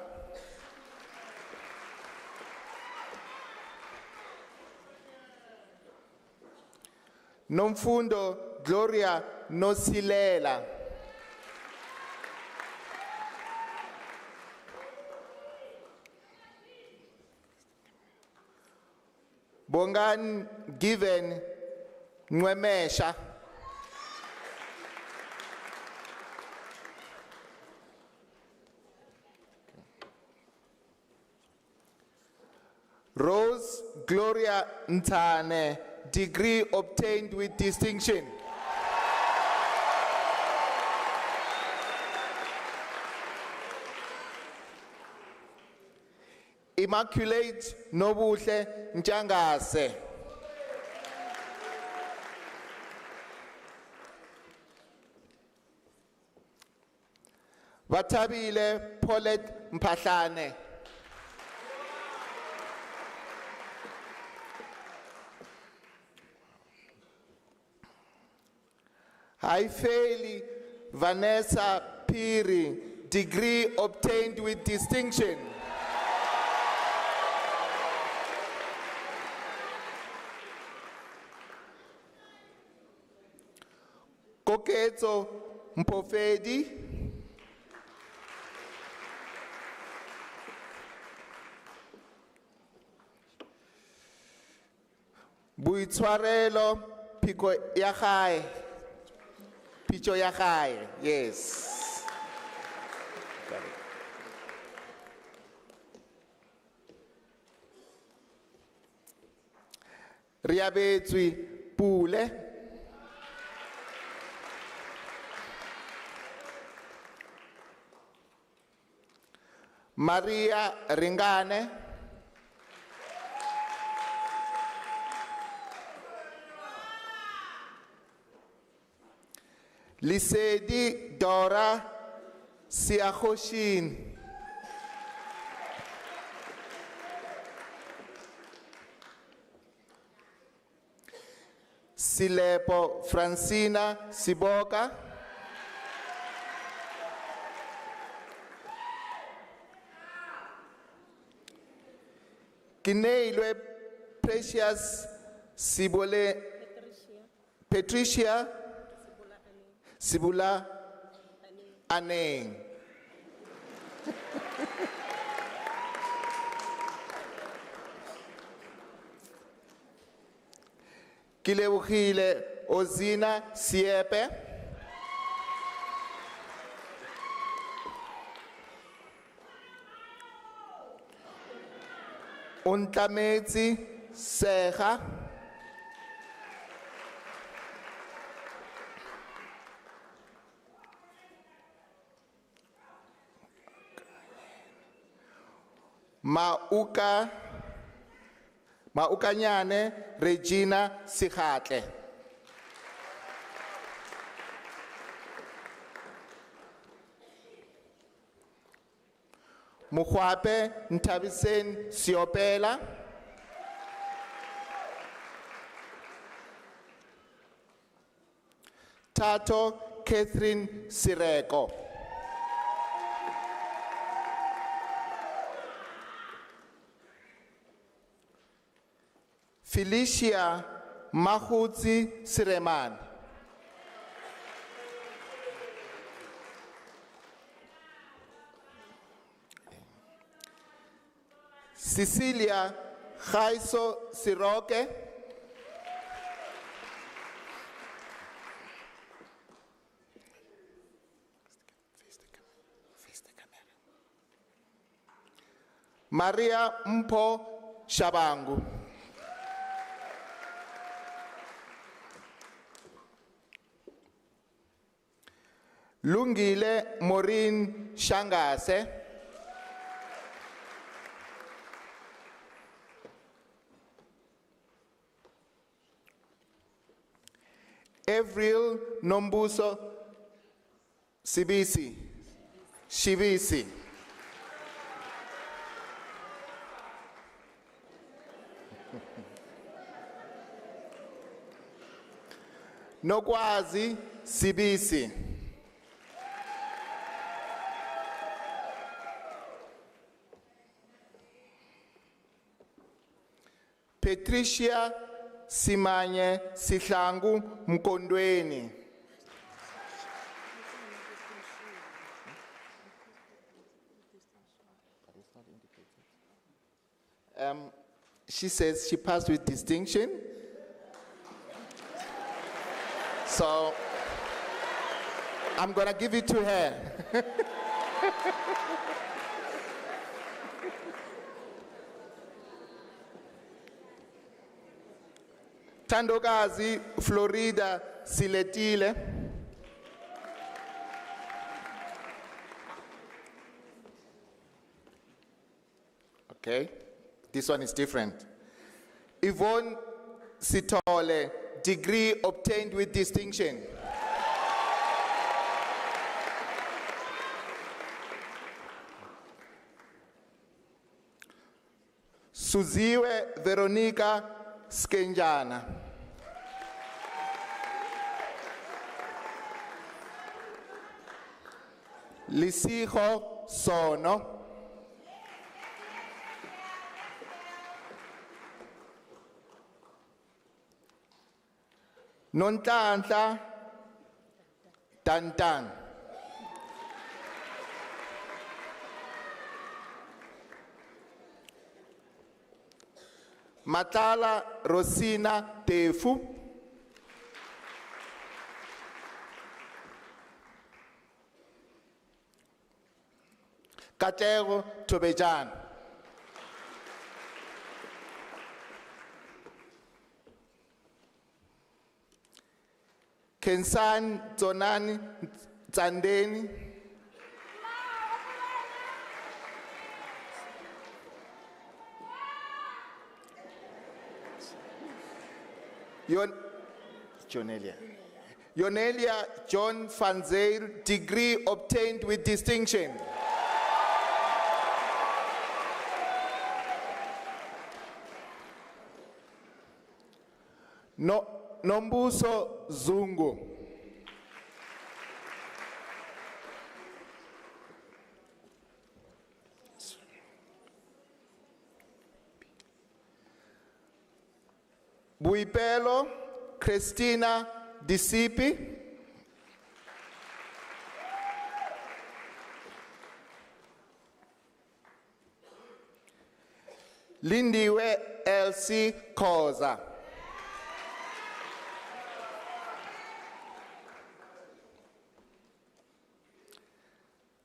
Nomfundo Gloria Nosilela, Bongan Given Nwemesha, Rose Gloria Ntane, degree obtained with distinction. Immaculate Nobuhle Njangase, Vatabile Paulette Mpahlane, Haifeli Vanessa Piri, degree obtained with distinction. Koketso Mpofedi, Buitwarelo Pico Yakai, Picho Yakai, yes. Riabetswi Pule, Maria Ringane, Lisedi Dora Siakoshin, Silepo Francina Siboka, Kineilwe Precious Sibole Patricia Sibula Aneng, Kilebogile Ozina Siepe, Untlametsi Seja, Maukanyane Regina Sihatle, Mukhwape Ntabisen Siopela, Tato Catherine Sireko, Felicia Mahutsi Sireman, Cecilia Gaiso Siroke, Maria Mpo Shabangu, Lungile Maureen Shangase, Avril Nombuso Shibisi, Nokwazi Sibisi, Patricia Simanye Sihlangu Mkondweni, she says she passed with distinction. So I'm going to give it to her. Tandokazi Florida Siletile, okay, this one is different. Yvonne Sitole, degree obtained with distinction. Suziwe Veronica Skenjana, Lisiho Sono, Nontanhla Tantan, Matala Rosina Tefu, Katero Tobejan, Kensan Zonani Tsandeni, Yonelia John Van Zyl, degree obtained with distinction. Nombuso Zungu, Buipelo Christina Disipi, Lindiwe Elsie Koza,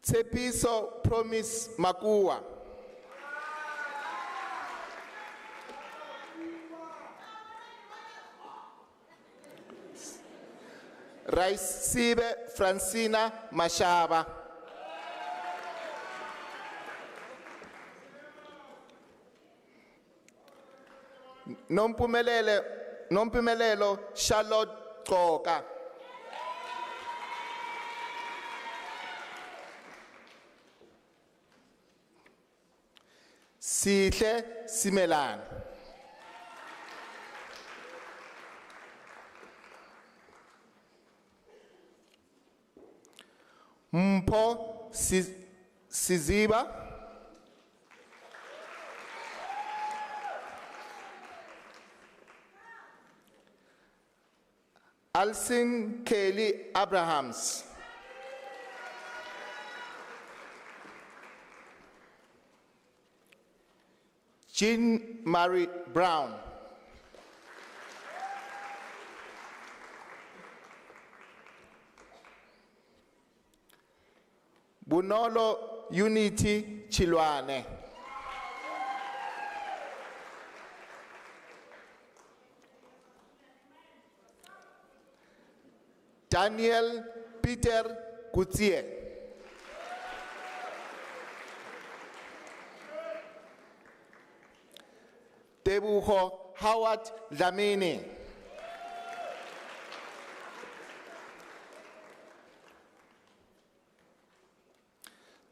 Tsepiso Promise Makua, Raisibe Francina Mashaba, Nompumelelo Charlotte Koka, Sihle Simelana, Mpho Siziba, Alcin Kelly Abrahams, Jean Marie Brown. Bunolo Unity Chilwane. Daniel Peter Gutierrez. Tebuho Howard Dlamini.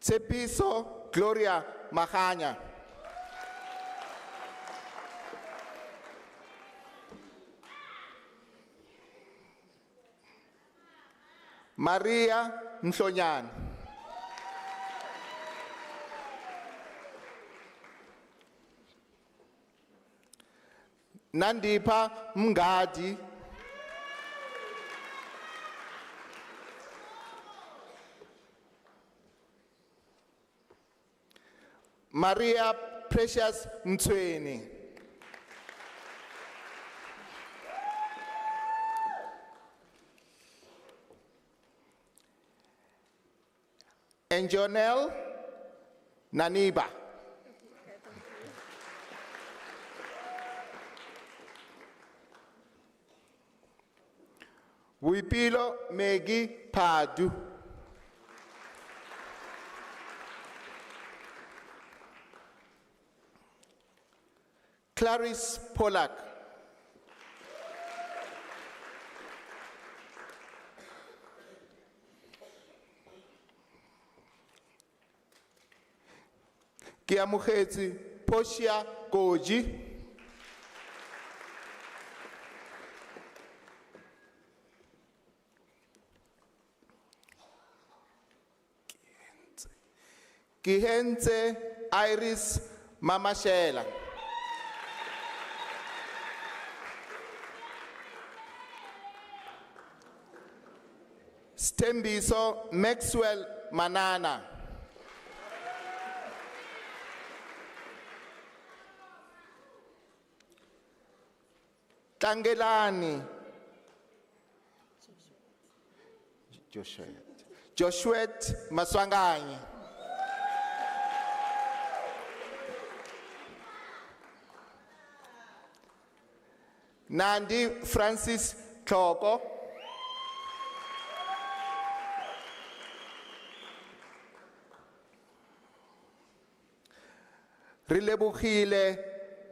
Tsepiso Gloria Mahanya. Maria Mhlonyan. Nandipa Mngadi. Maria Precious Mtweni. Anjonel Naniba. Wipilo Megi Padu. Clarice Pollack. Kiamukhetsi Poshia Koji. Kihenze Iris Mamashela. Stembiso Maxwell Manana. Tangelani Joshua Maswanganyi. Nandi Francis Toko. Rilebukhile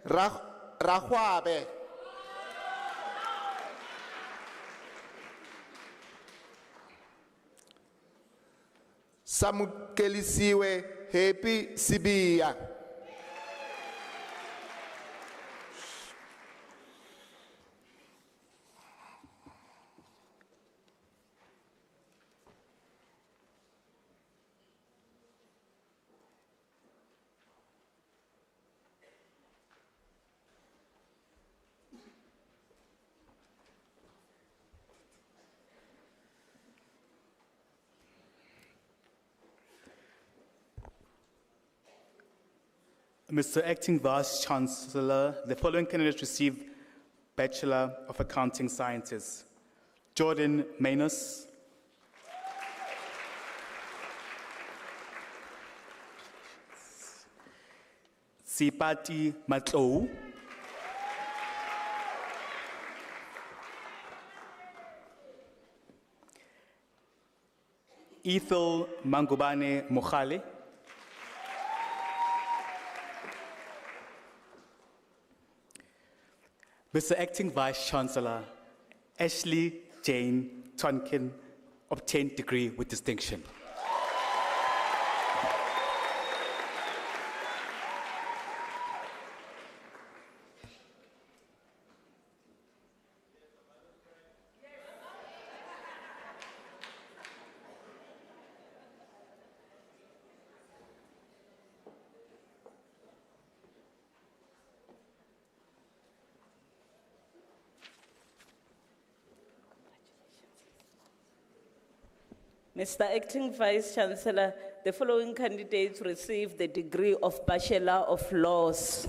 Rahwabe. Samukelisiwe Happy Sibiya. Mr. Acting Vice Chancellor, the following candidates received Bachelor of Accounting Sciences: Jordan Manus, Sipati Matlou, Ethel Mangubane Mokhale, Mr. Acting Vice Chancellor, Ashley Jane Tonkin obtained degree with distinction. Mr. Acting Vice Chancellor, the following candidates received the degree of Bachelor of Laws.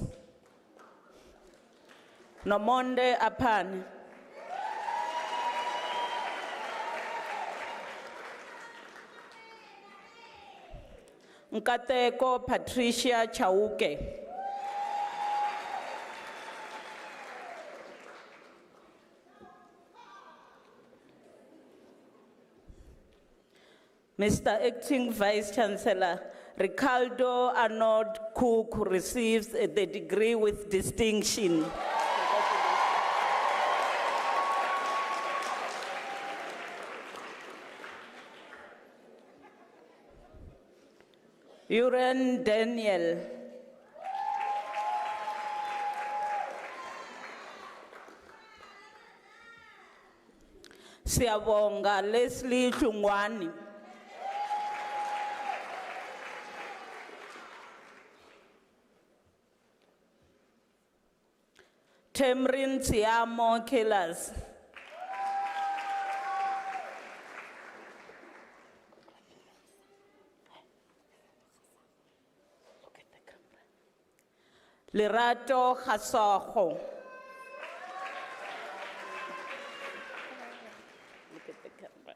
Nomonde Apane. Nkateko Patricia Chauke. Mr. Acting Vice Chancellor, Ricardo Arnold Cook receives the degree with distinction. Uren Daniel. Siyabonga Leslie Chungwani. Temrin Tiamo Killers. Lerato Hasoho. Look at the camera.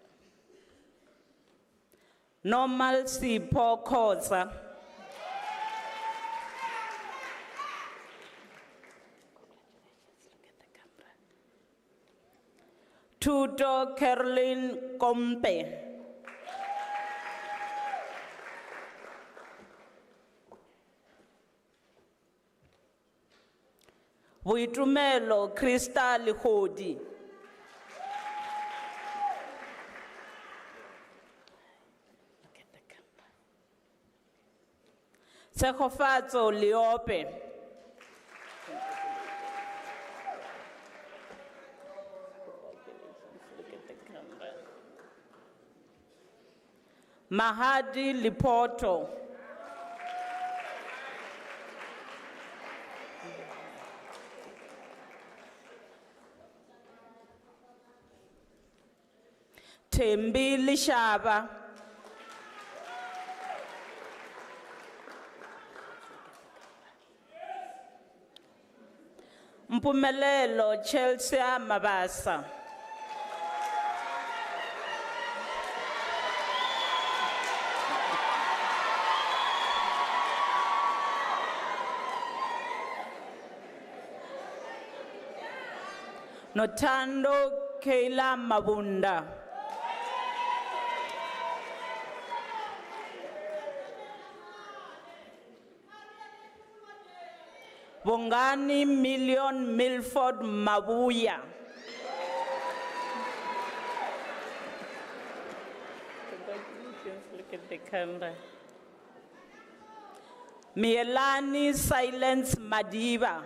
Normal Sipo Koza. Tuto Caroline Kompe. Boitumelo Krista Lihodi. Look at the camera. Tsekofatso Liope. Mahadi Lipoto. Tembi Lishaba. Mpumelelo Chelsea Mabasa. Notando Keila Mabunda. Bongani Million Milford Mabuya. Congratulations, look at the camera. Mielani Silence Madiba.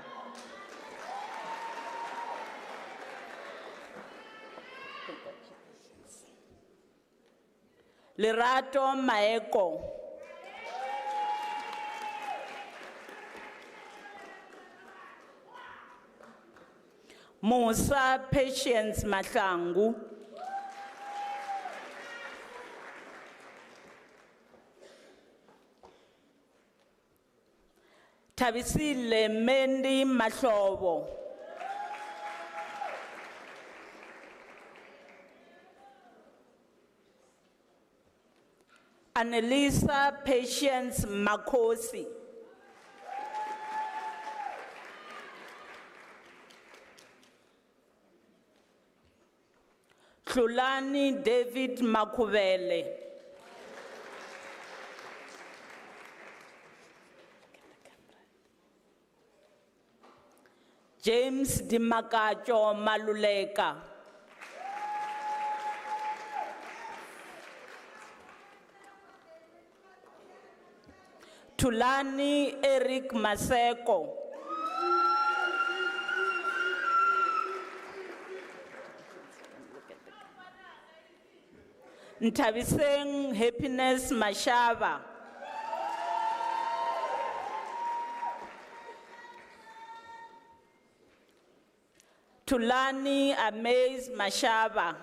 Lerato Maeko. Musa Patience Mahlangu. Tabisile Mendi Mahlobo. Annalisa Patience Makosi. Tlulani David Makuvele. James Dimakacho Maluleka. Tulani Eric Maseko. Ntabiseng Happiness Mashaba. Tulani Amaze Mashaba.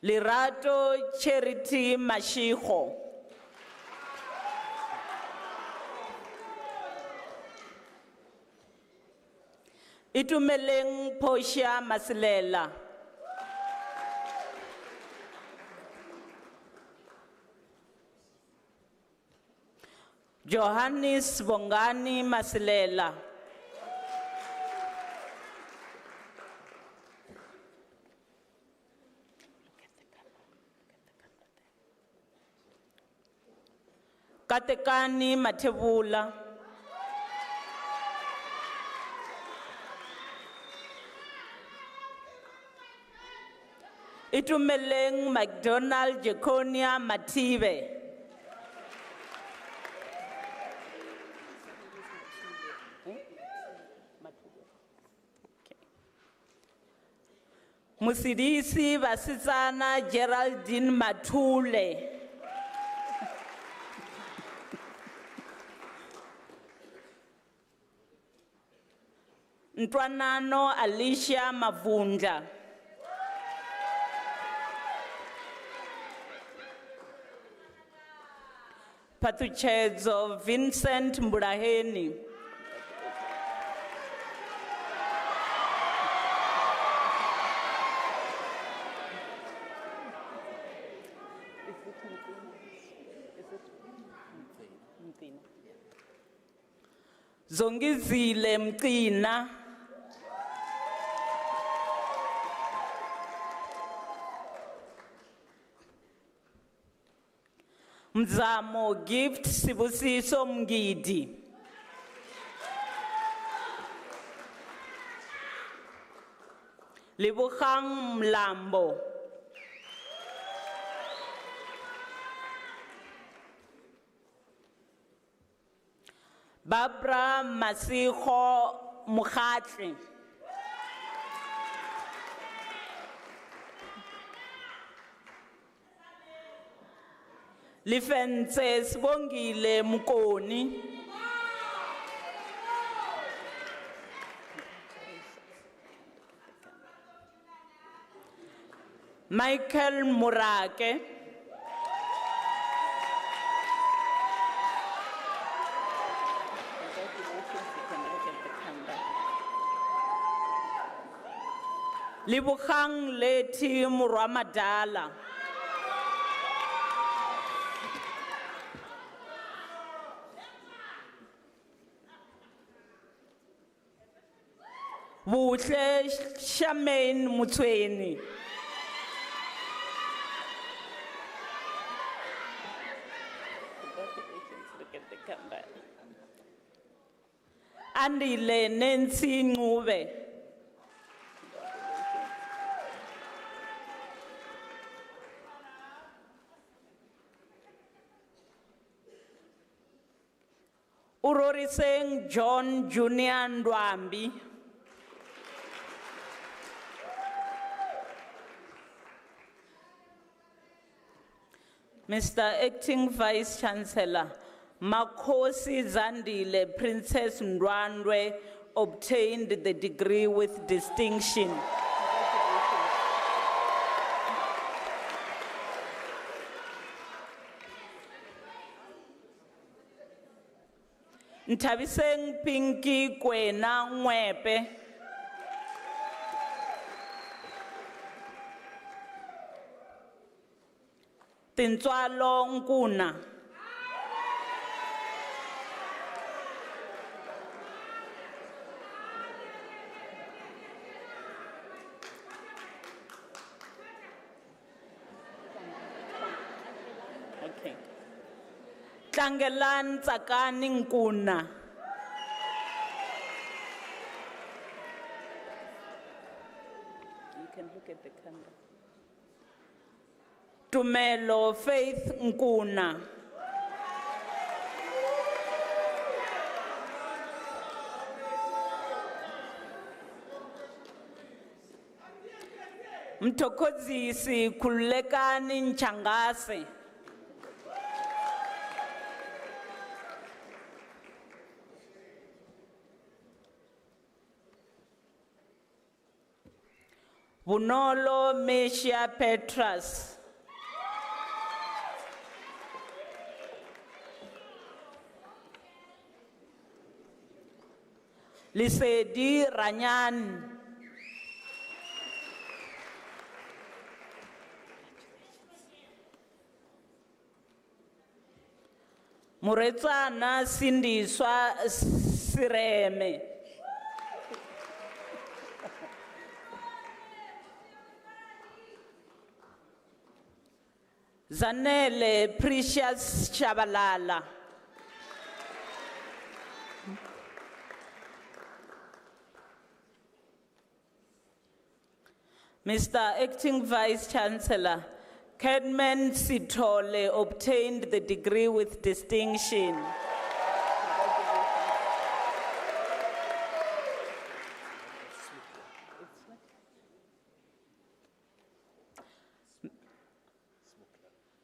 Lerato Charity Mashiho. Itumeleng Portia Masilela. Johannes Bongani Masilela. Katekani Matebula. Itumeleng McDonald Jaconia Matibe. Musidisi Basitsana Geraldine Matule. Ntwanano Alicia Mavunda. Patuchedzo Vincent Mbulaheni. Zongizile Mqina. Mzamo Gift Sibusiso Mngidi. Libukhang Mlambo. Barbara Masiho Mukhatli. Lifense Sibongile Mukoni. Michael Murake. Libukhang Leti Muramadala. Buhle Shamaine Mutweni. Andile Nancy Ngube. Uroriseng John Junior Ndwambi. Mr. Acting Vice Chancellor, Makosi Zandile Princess Ndwandwe obtained the degree with distinction. Ntabiseng Pinky Kwena Ngwepe. Tintswalo Nkuna. Okay. Tlangelan Tsakani Nkuna. You can look at the camera. Tumelo Faith Nkuna. Mthokozisi Khulekani Nchangase. Bunolo Meshia Petras. Lisedi Ranyan. Muretsana Sindiswa Sireme. Zanele Precious Chabalala. Mr. Acting Vice Chancellor, Kedman Sitole obtained the degree with distinction.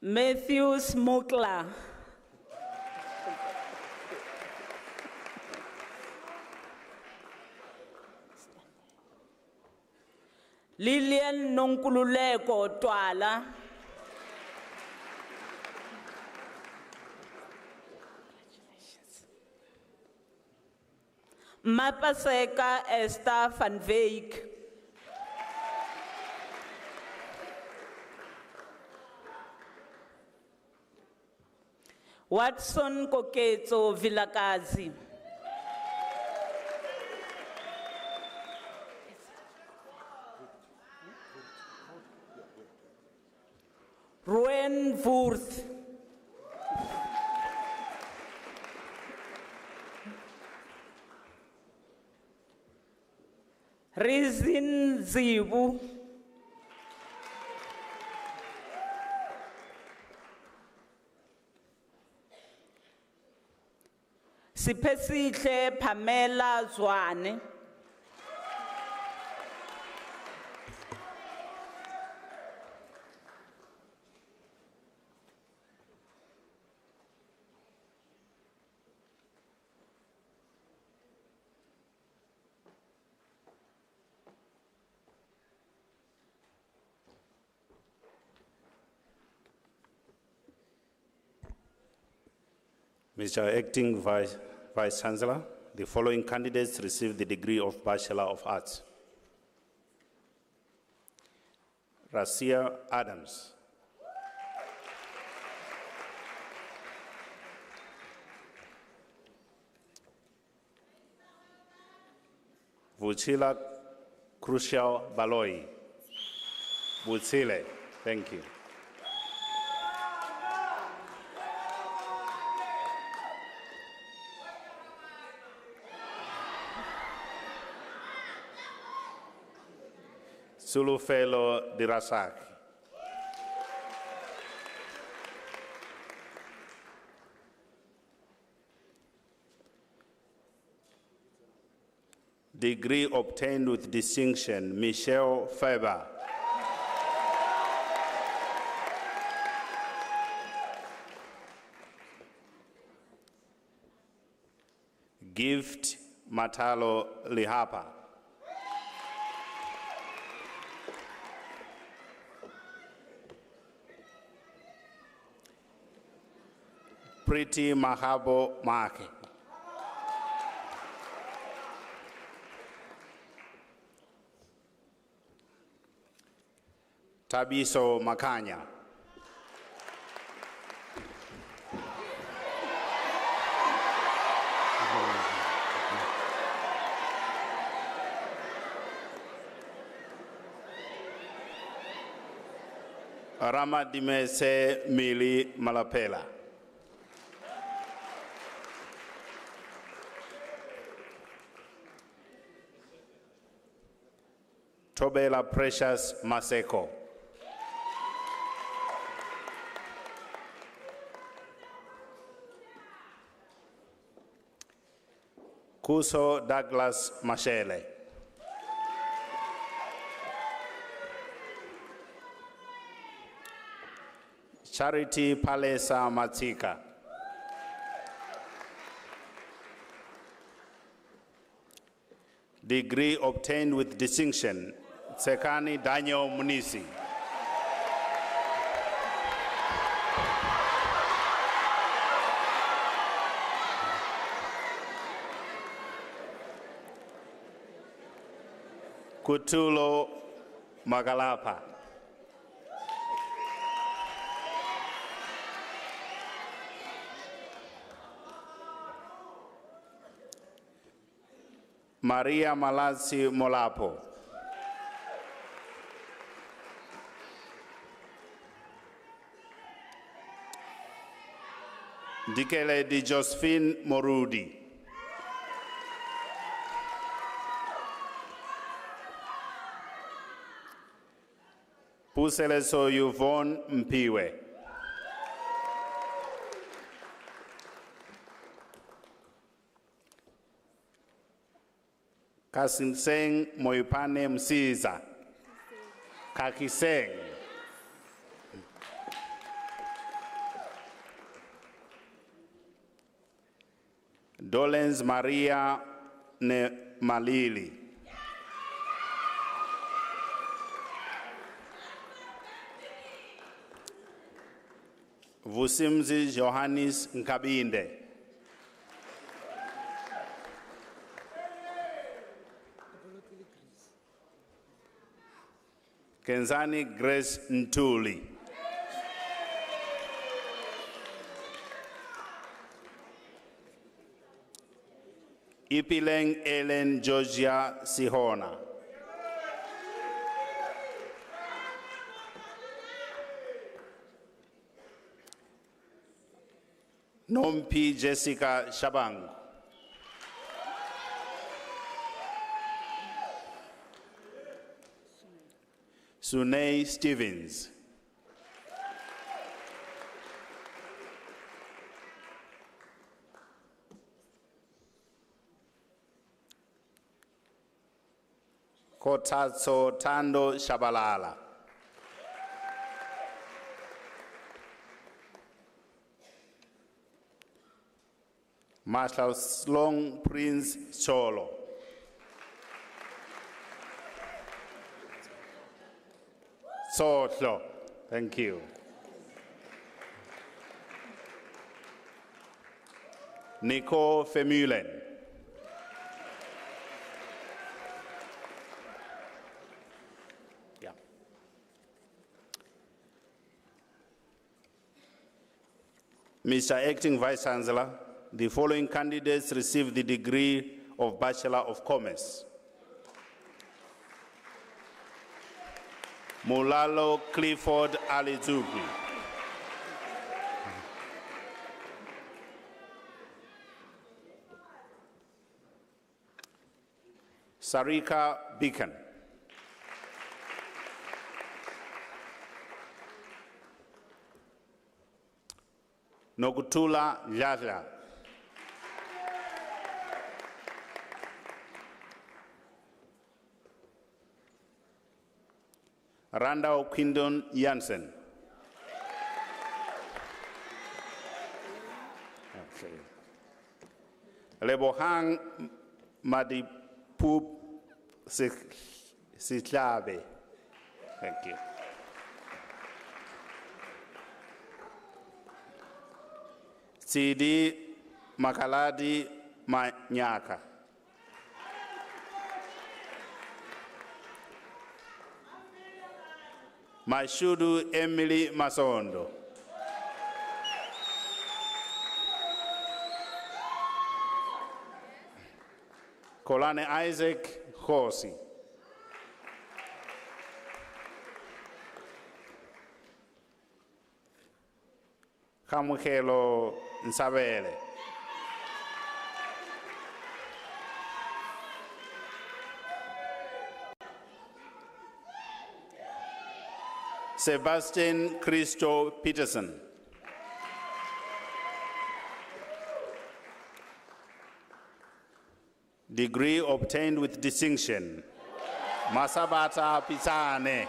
Matthew Smokler. Lillian Nonkululeko Twala. Mapaseka Esther van Veek. Watson Koketso Vilakazi. Ruen Wurth. Rizin Zibu. Sipesihle Pamela Zwane. Mr. Acting Vice Chancellor, the following candidates received the degree of Bachelor of Arts. Rasia Adams. Vuchila Crucial Baloi. Vuchile, thank you. Sulufelo Dirasaki. Degree obtained with distinction, Michelle Faber. Gift Matalo Lihapa. Pretty Mahabo Maki. Tabiso Makanya. Ramadimese Mili Malapela. Tobela Precious Maseko. Kuso Douglas Mashele. Charity Palesa Matika. Degree obtained with distinction, Sekani Daniel Munisi. Kutulo Magalapa. Maria Malazi Molapo. Dikele Di Josephine Morudi. Puseleso Yvonne Mpiwe. Kasinseng Moipane Msiza. Kakiseng. Dolens Maria Ne Malili. Vusimzi Johannes Nkabinde. Kenzani Grace Ntuli. Ipileng Ellen Georgia Sihona. Nompi Jessica Shabang. Sunay Stevens. Kotatso Tando Shabalala. Marshal Slong Prince Cholo. Sotlo. Thank you. Nico Femulen. Yeah. Mr. Acting Vice Chancellor, the following candidates received the degree of Bachelor of Commerce. Mulalo Clifford Alizugu. Sarika Beacon. Nogutula Yadla. Randall Quindon Jansen. Okay. Lebohang Madipup Sitlabe. Thank you. Sidi Makaladi Manyaka. Mashudu Emily Masondo. Kolane Isaac Hosi. Kamukelo Nsabele. Sebastian Christo Peterson. Degree obtained with distinction. Masabata Pisane.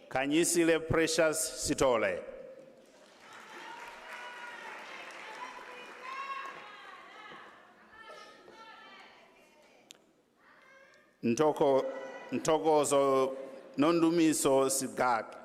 Kanyisile Precious Sitole. Ntokozo Nondumiso Sigak.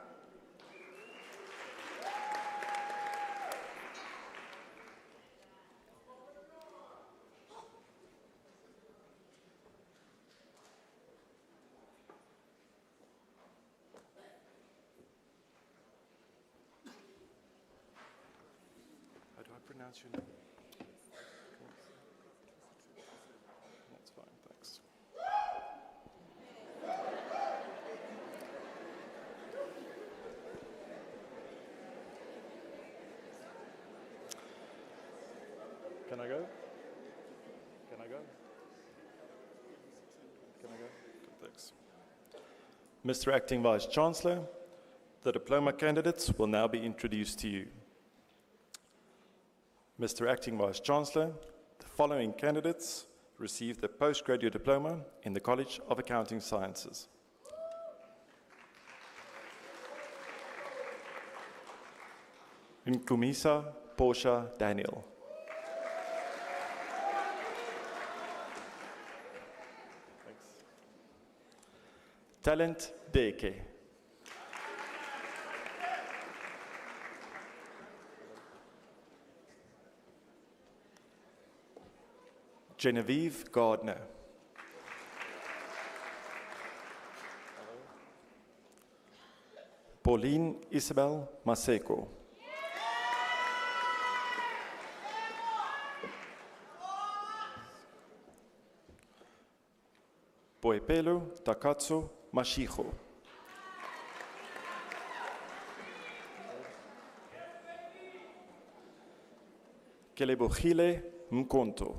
pronounce your name? That's fine, thanks. Can I go? Can I go? Can I go? Good, thanks. Mr. Acting Vice Chancellor, the diploma candidates will now be introduced to you. Mr. Acting Vice Chancellor, the following candidates received the postgraduate diploma in the College of Accounting Sciences. Nkumisa Portia Daniel. Talent Deke. Genevieve Gardner. Pauline Isabel Maseko. Boipelo Takatsu Mashiho. Kelebogile Mkonto.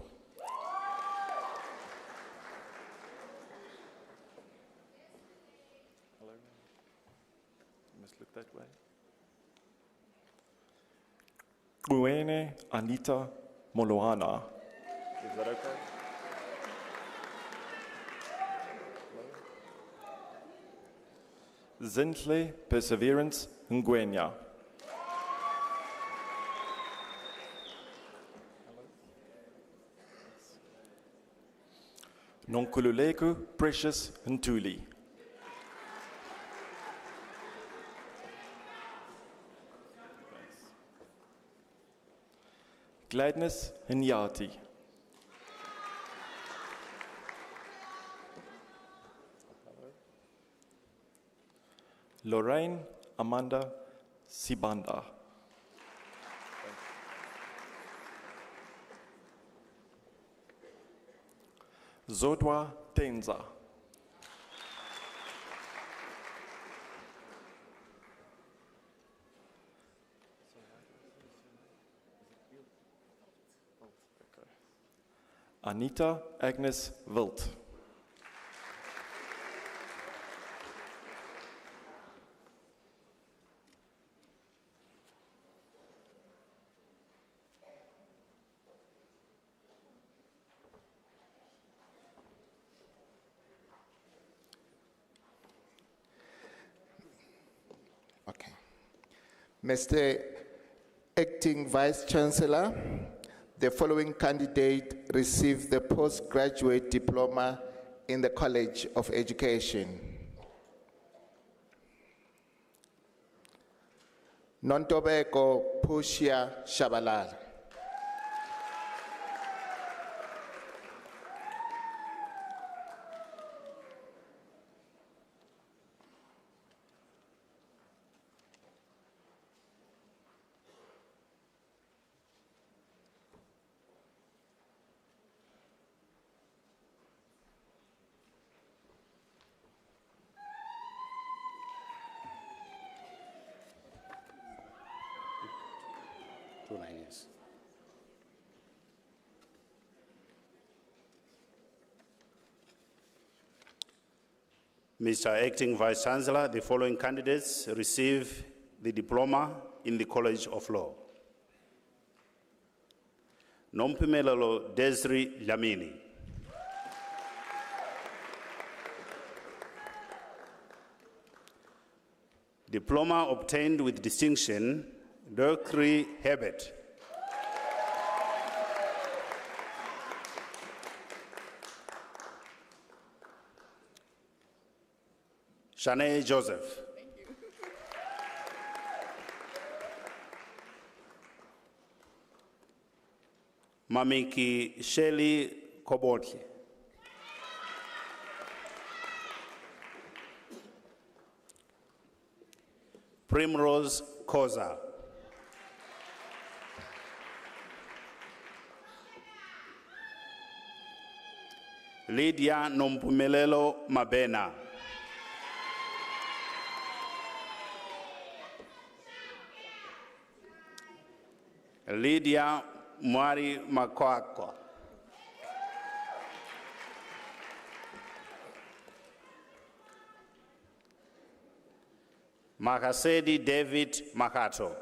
Hello. You must look that way. Uene Anita Moloana. Is that okay? Zintle Perseverance Ngwenya. Nonkululeko Precious Ntuli. Gladness Nyati. Lorraine Amanda Sibanda. Zodwa Tenza. Anita Agnes Wilt. Okay. Mr. Acting Vice Chancellor, the following candidate received the postgraduate diploma in the College of Education. Nontobeko Portia Shabalala. Mr. Acting Vice Chancellor, the following candidates receive the diploma in the College of Law. Nompumelelo Desri Lamini. Diploma obtained with distinction, Doctoral Herbert. Shanae Joseph. Thank you. Mamiki Shelley Kobotli. Primrose Koza. Lydia Nompumelelo Mabena. Lydia Mwari Makwakwa. Makasedi David Makato.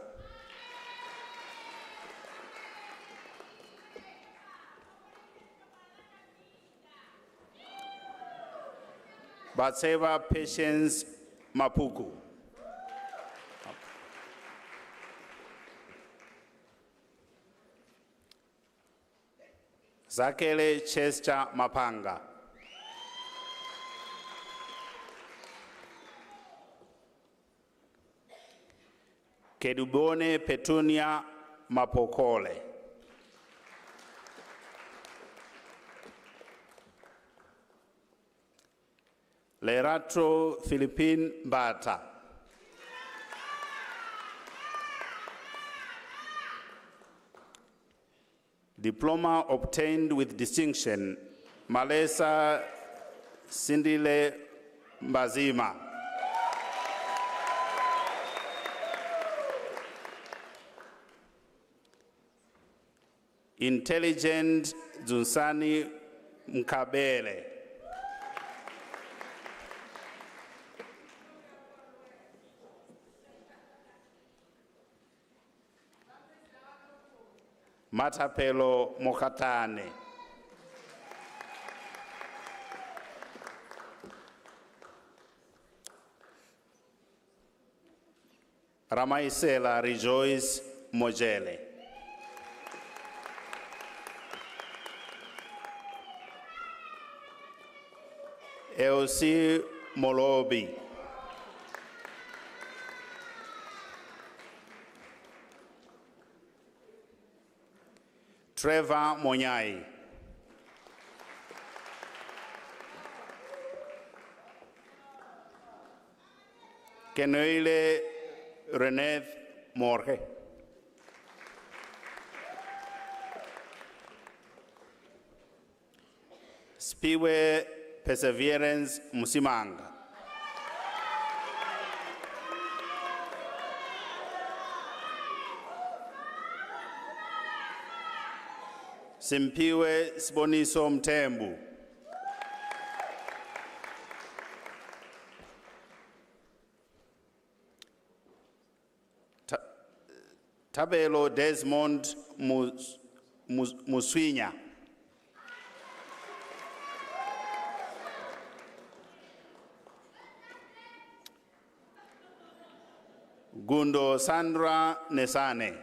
Batseva Patience Mapuku. Zakele Chester Mapanga. Kedubone Petunia Mapokole. Lerato Philippine Bata. Diploma obtained with distinction, Malesa Sindile Mbazima. Intelligent Zunsani Mkabele. Matapelo Mokatane. Ramaisela Rejoice Mojele. Elsie Molobi. Trevor Monyai. Kenoile Reneth Morge. Spiwe Perseverance Musimanga. Simpiwe Siboniso Mtembu. Tabelo Desmond Muswinya. Gundo Sandra Nesane.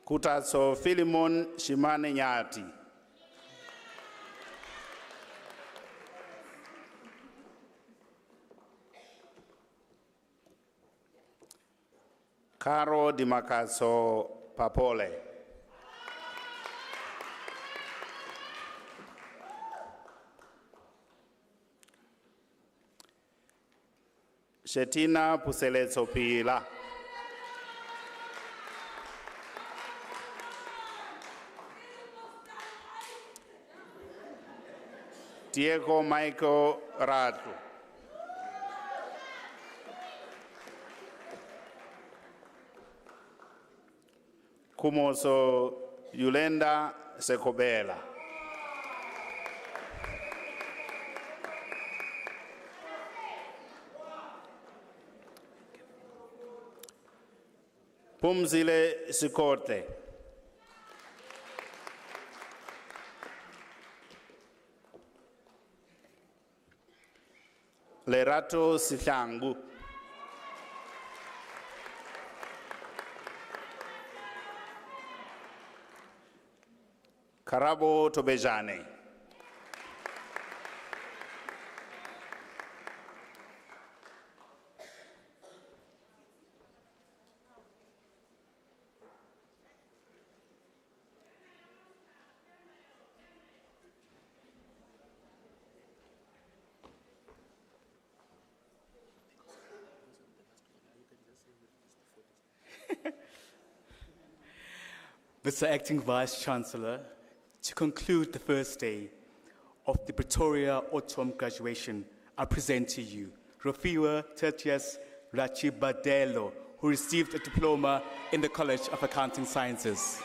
Kutaso Philemon Shimane Nyati. Caro Di Makaso Papole. Shetina Puseletso Pila. Diego Michael Ratu. Kumoso Yulenda Sekobela. Pumzile Sikorte. Lerato Sihlangu. Karabo Tobejane. Mr. Acting Vice-Chancellor, to conclude the first day of the Pretoria Autumn graduation, I present to you Rafiwa Tertius Rachibadelo, who received a diploma in the College of Accounting Sciences.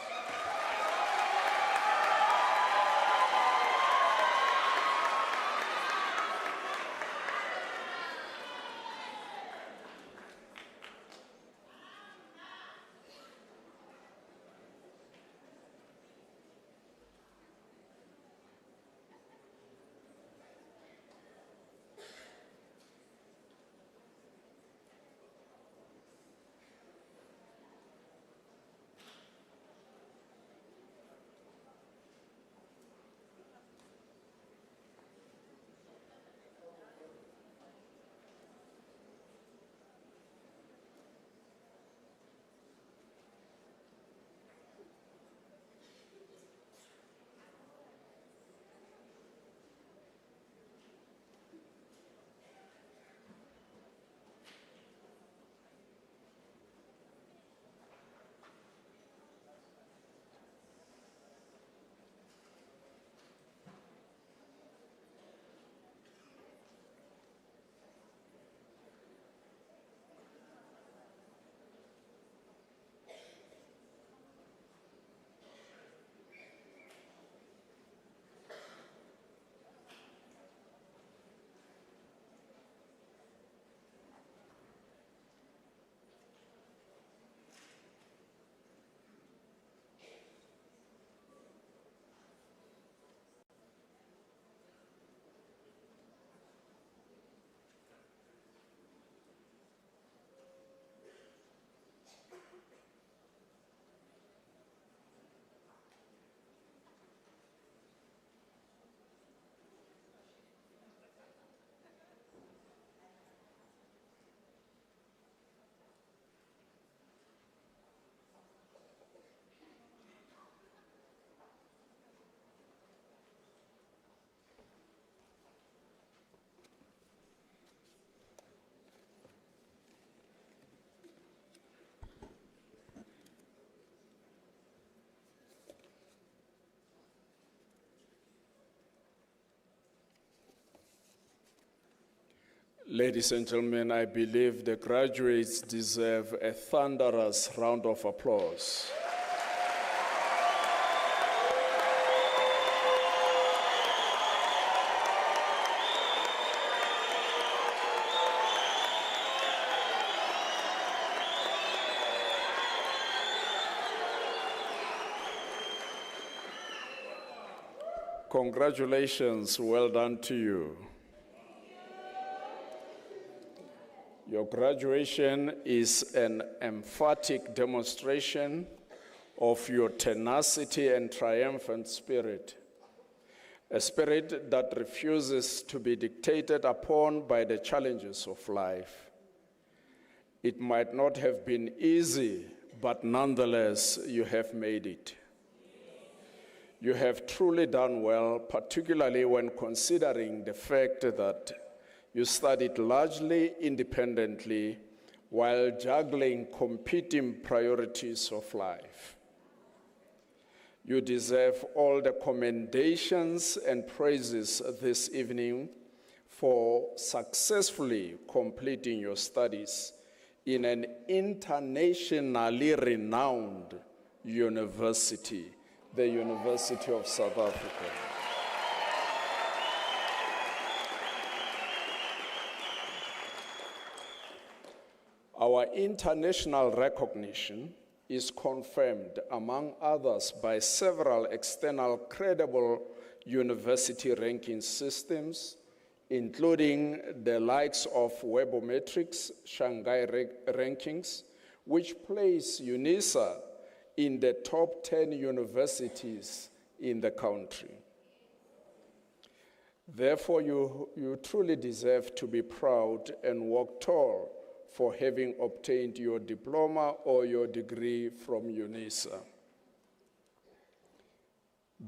Ladies and gentlemen, I believe the graduates deserve a thunderous round of applause. Congratulations, well done to you. Your graduation is an emphatic demonstration of your tenacity and triumphant spirit, a spirit that refuses to be dictated upon by the challenges of life. It might not have been easy, but nonetheless, you have made it. You have truly done well, particularly when considering the fact that you studied largely independently while juggling competing priorities of life. You deserve all the commendations and praises this evening for successfully completing your studies in an internationally renowned university, the University of South Africa. Our international recognition is confirmed, among others, by several external credible university ranking systems, including the likes of Webometrics, Shanghai rankings, which place UNISA in the top 10 universities in the country. Therefore, you truly deserve to be proud and walk tall for having obtained your diploma or your degree from UNISA.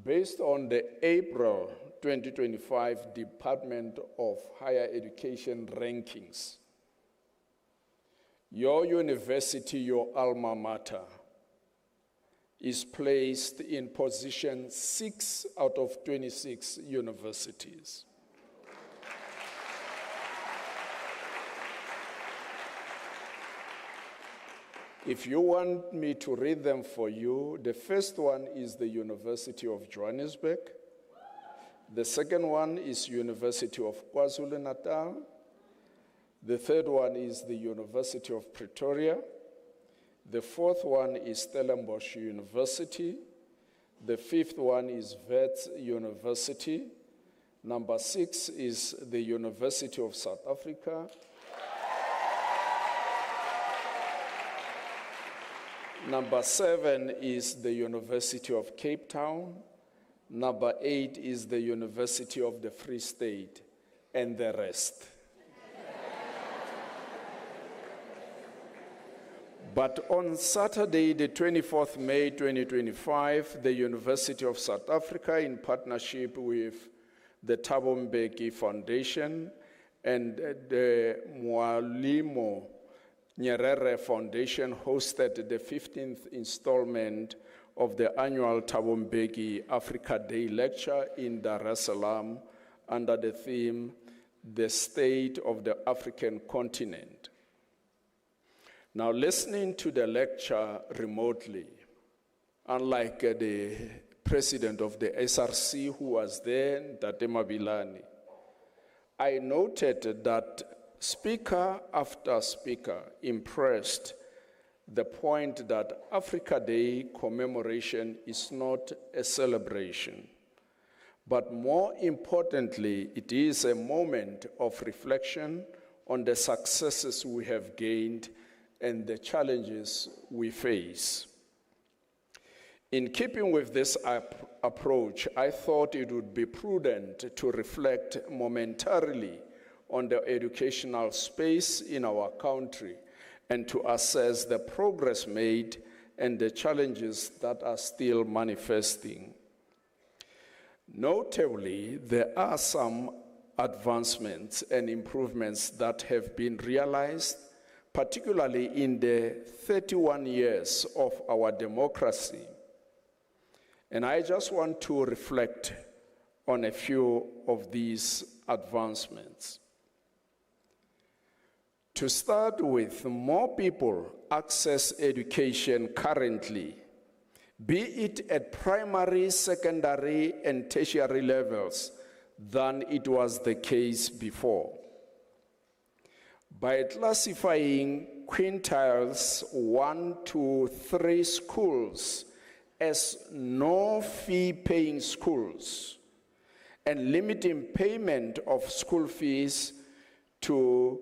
Based on the April 2025 Department of Higher Education rankings, your university, your alma mater, is placed in position 6 out of 26 universities. If you want me to read them for you, the first one is the University of Johannesburg. The second one is University of KwaZulu-Natal. The third one is the University of Pretoria. The fourth one is Stellenbosch University. The fifth one is Wits University. Number 6 is the University of South Africa. Number 7 is the University of Cape Town. Number 8 is the University of the Free State, and the rest. But on Saturday, the 24th May 2025, the University of South Africa, in partnership with the Thabo Mbeki Foundation and the Mwalimu Nyerere Foundation, hosted the 15th installment of the annual Thabo Mbeki Africa Day lecture in Dar es Salaam under the theme, The State of the African Continent. Now, listening to the lecture remotely, unlike the president of the SRC who was there, Ntate Mabilani, I noted that speaker after speaker impressed the point that Africa Day commemoration is not a celebration, but more importantly, it is a moment of reflection on the successes we have gained and the challenges we face. In keeping with this approach, I thought it would be prudent to reflect momentarily on the educational space in our country and to assess the progress made and the challenges that are still manifesting. Notably, there are some advancements and improvements that have been realized, particularly in the 31 years of our democracy. And I just want to reflect on a few of these advancements. To start with, more people access education currently, be it at primary, secondary, and tertiary levels, than it was the case before. By classifying quintiles 1 to 3 schools as no-fee paying schools and limiting payment of school fees to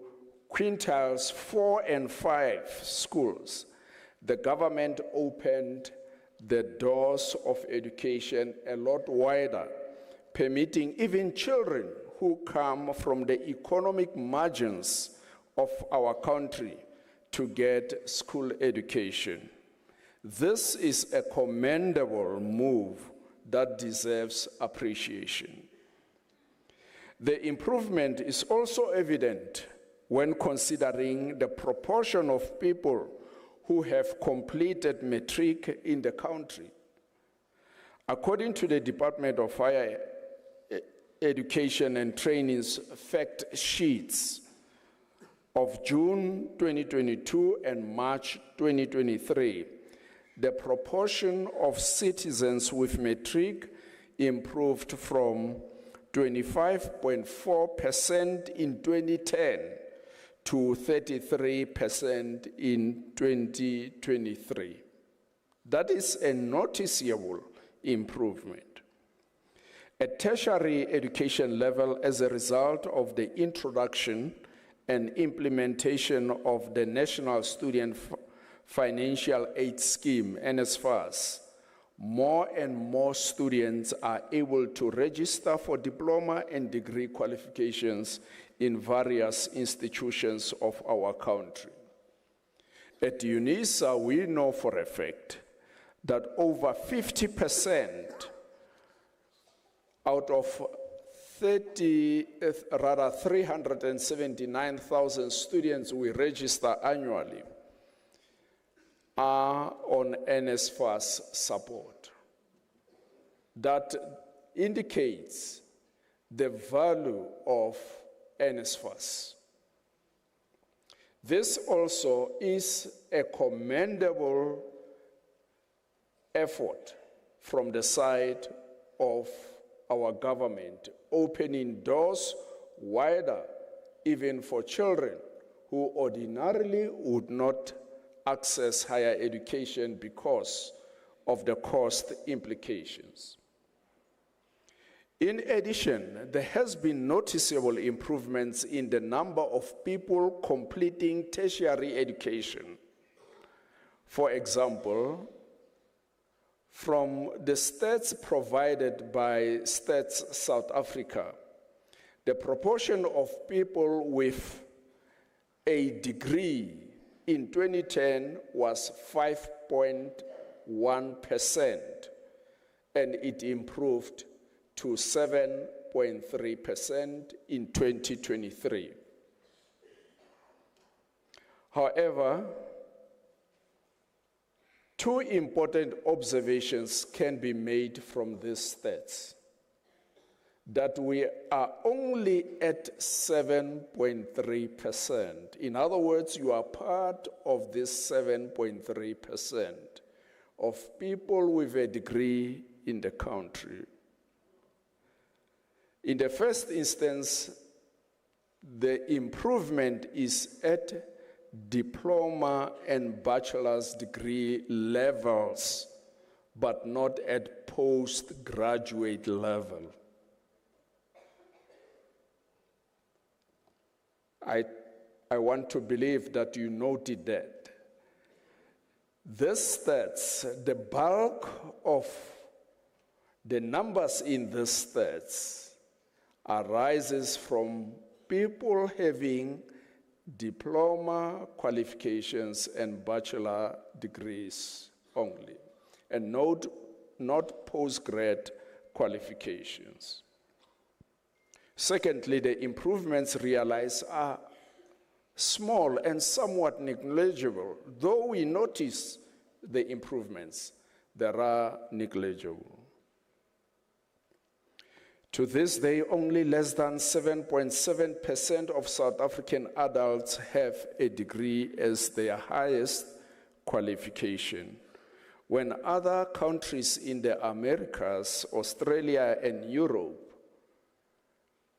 quintiles 4 and 5 schools, the government opened the doors of education a lot wider, permitting even children who come from the economic margins of our country to get school education. This is a commendable move that deserves appreciation. The improvement is also evident when considering the proportion of people who have completed matric in the country. According to the Department of Higher Education and Training's fact sheets of June 2022 and March 2023, the proportion of citizens with matric improved from 25.4% in 2010 to 33% in 2023. That is a noticeable improvement. At tertiary education level, as a result of the introduction and implementation of the National Student Financial Aid Scheme, NSFAS, more and more students are able to register for diploma and degree qualifications in various institutions of our country. At UNISA, we know for a fact that over 50% out of 379,000 students we register annually, are on NSFAS support. That indicates the value of NSFAS. This also is a commendable effort from the side of our government, opening doors wider even for children who ordinarily would not access higher education because of the cost implications. In addition, there has been noticeable improvements in the number of people completing tertiary education. For example, from the stats provided by Stats South Africa, the proportion of people with a degree in 2010 was 5.1%, and it improved to 7.3% in 2023. However, two important observations can be made from these stats: that we are only at 7.3%. In other words, you are part of this 7.3% of people with a degree in the country. In the first instance, the improvement is at diploma and bachelor's degree levels, but not at postgraduate level. I want to believe that you noted that. This stats, the bulk of the numbers in these stats arises from people having diploma qualifications and bachelor degrees only, and not postgrad qualifications. Secondly, the improvements realized are small and somewhat negligible. Though we notice the improvements, they are negligible. To this day, only less than 7.7% of South African adults have a degree as their highest qualification, when other countries in the Americas, Australia, and Europe,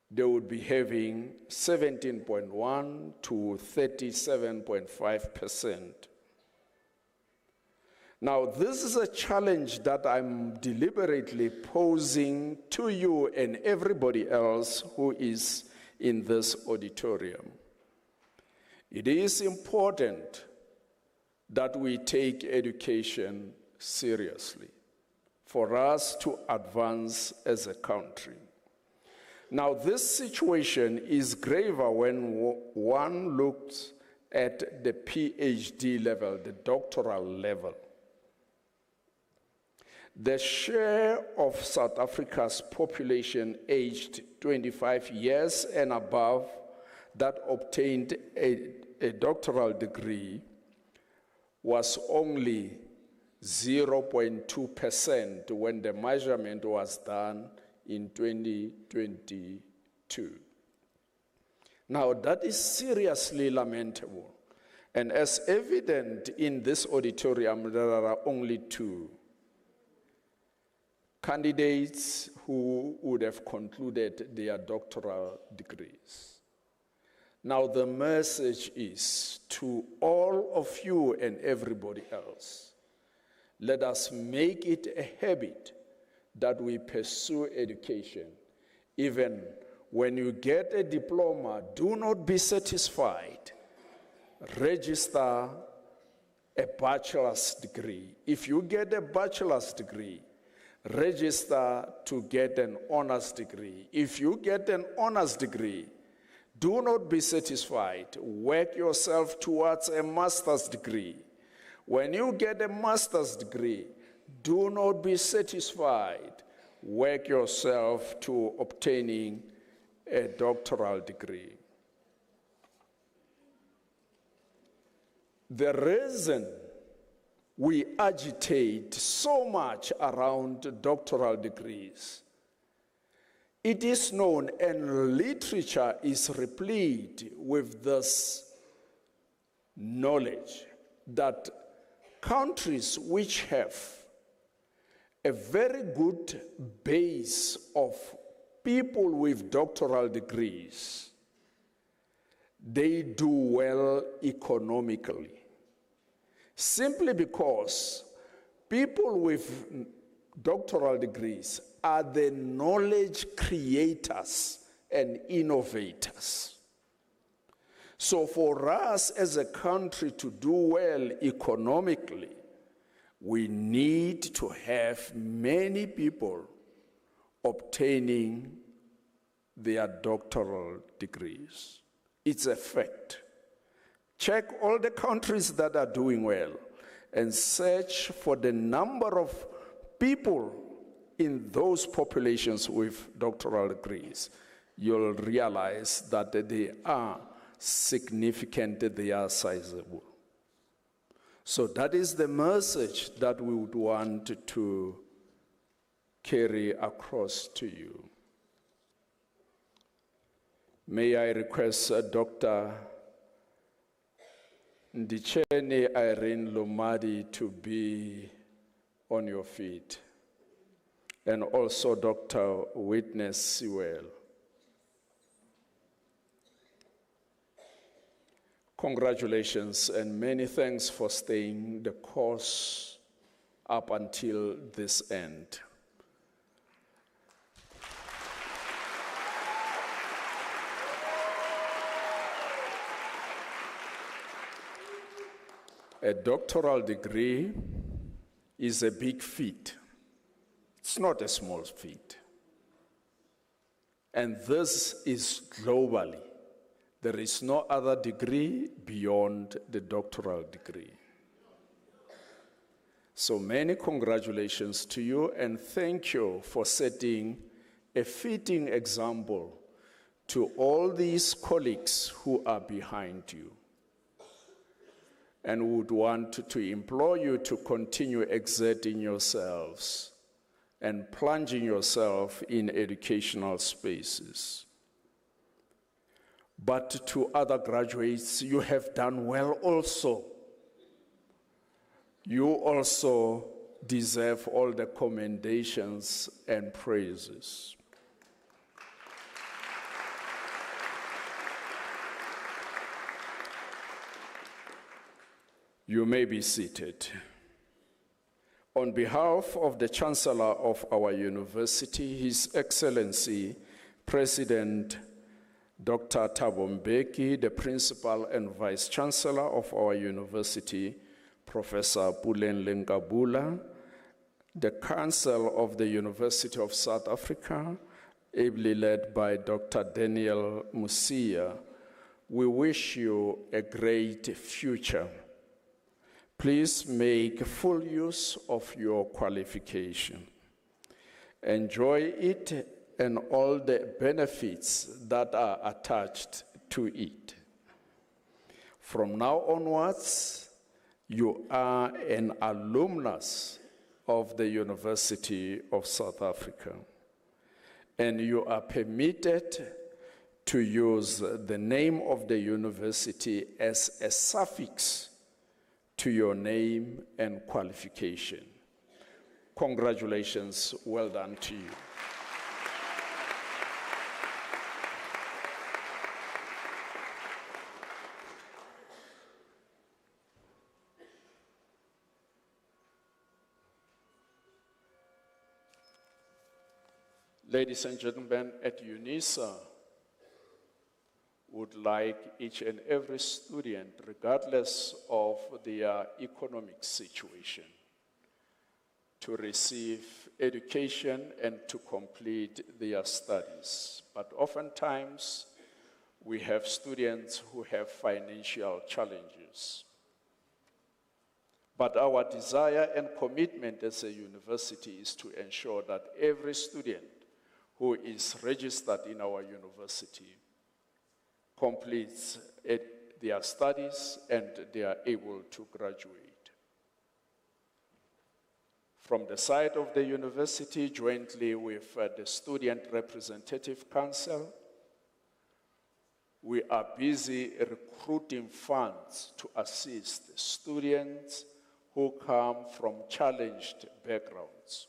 they would be having 17.1 to 37.5%. Now, this is a challenge that I'm deliberately posing to you and everybody else who is in this auditorium. It is important that we take education seriously for us to advance as a country. Now, this situation is graver when one looks at the PhD level, the doctoral level. The share of South Africa's population aged 25 years and above that obtained a doctoral degree was only 0.2% when the measurement was done in 2022. Now, that is seriously lamentable. And as evident in this auditorium, there are only two candidates who would have concluded their doctoral degrees. Now, the message is to all of you and everybody else: let us make it a habit that we pursue education. Even when you get a diploma, do not be satisfied. Register a bachelor's degree. If you get a bachelor's degree, register to get an honors degree. If you get an honors degree, do not be satisfied. Work yourself towards a master's degree. When you get a master's degree, do not be satisfied. Work yourself to obtaining a doctoral degree. The reason we agitate so much around doctoral degrees. It is known, and literature is replete with this knowledge, that countries which have a very good base of people with doctoral degrees, they do well economically. Simply because people with doctoral degrees are the knowledge creators and innovators. So for us as a country to do well economically, we need to have many people obtaining their doctoral degrees. It's a fact. Check all the countries that are doing well and search for the number of people in those populations with doctoral degrees. You'll realize that they are significant, they are sizable. So that is the message that we would want to carry across to you. May I request Dr. Ndichene Irene Lumadi to be on your feet, and also Dr. Witness Sewell. Congratulations and many thanks for staying the course up until this end. A doctoral degree is a big feat. It's not a small feat. And this is globally. There is no other degree beyond the doctoral degree. So many congratulations to you, and thank you for setting a fitting example to all these colleagues who are behind you. And would want to implore you to continue exerting yourselves and plunging yourself in educational spaces. But to other graduates, you have done well also. You also deserve all the commendations and praises. You may be seated. On behalf of the Chancellor of our university, His Excellency, President Dr. Thabo Mbeki, the Principal and Vice Chancellor of our university, Professor Puleng Lenkabula, the Council of the University of South Africa, ably led by Dr. Daniel Musia, we wish you a great future. Please make full use of your qualification. Enjoy it and all the benefits that are attached to it. From now onwards, you are an alumnus of the University of South Africa, and you are permitted to use the name of the university as a suffix to your name and qualification. Congratulations, well done to you. Ladies and gentlemen, at UNISA, would like each and every student, regardless of their economic situation, to receive education and to complete their studies. But oftentimes, we have students who have financial challenges. But our desire and commitment as a university is to ensure that every student who is registered in our university completes their studies and they are able to graduate. From the side of the university, jointly with the Student Representative Council, we are busy recruiting funds to assist students who come from challenged backgrounds.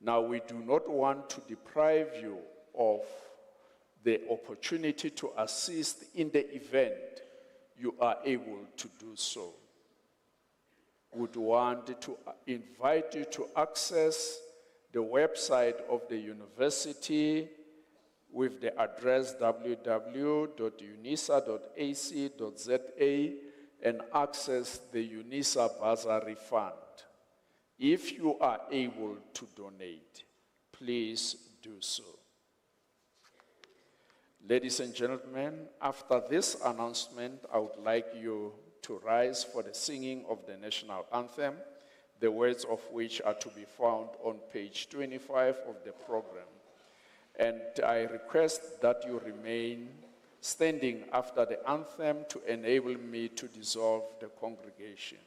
Now, we do not want to deprive you of the opportunity to assist in the event you are able to do so. Would want to invite you to access the website of the university with the address www.unisa.ac.za and access the UNISA Bursary Fund. If you are able to donate, please do so. Ladies and gentlemen, after this announcement, I would like you to rise for the singing of the national anthem, the words of which are to be found on page 25 of the program. And I request that you remain standing after the anthem to enable me to dissolve the congregation.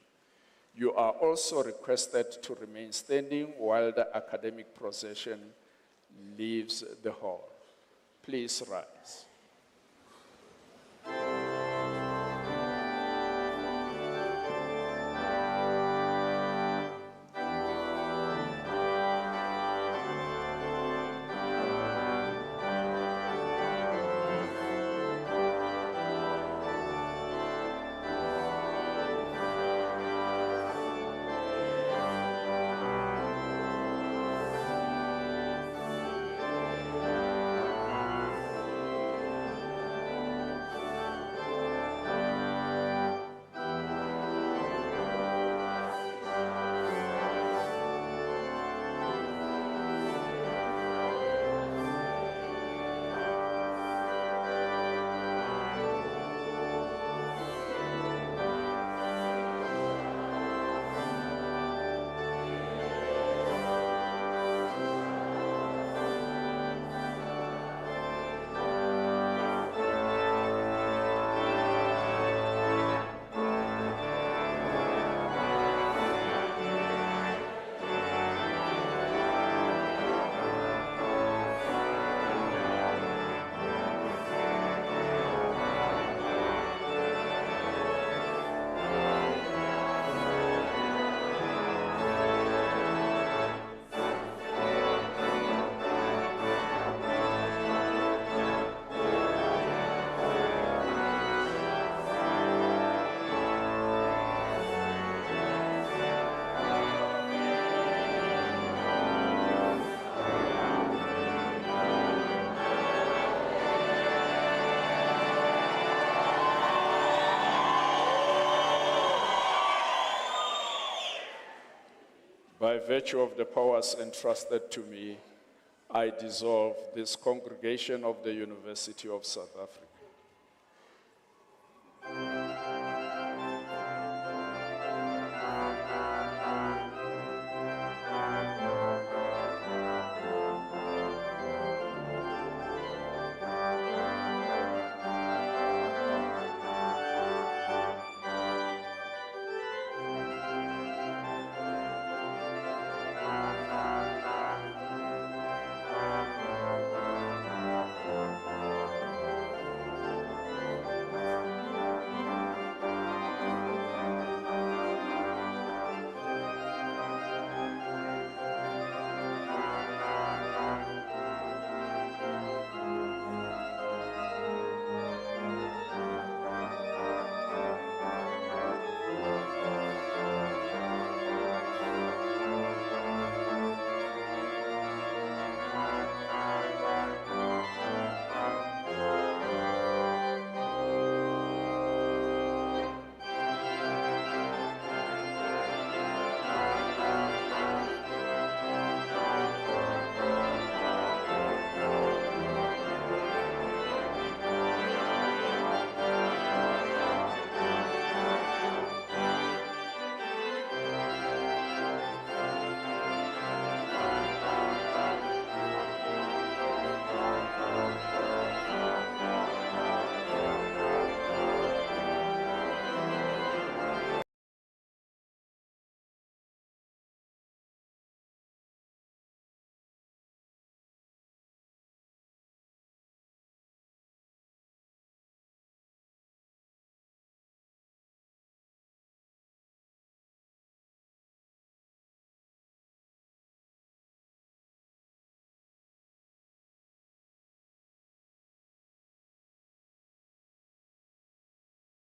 You are also requested to remain standing while the academic procession leaves the hall. Please rise. By virtue of the powers entrusted to me, I dissolve this congregation of the University of South Africa.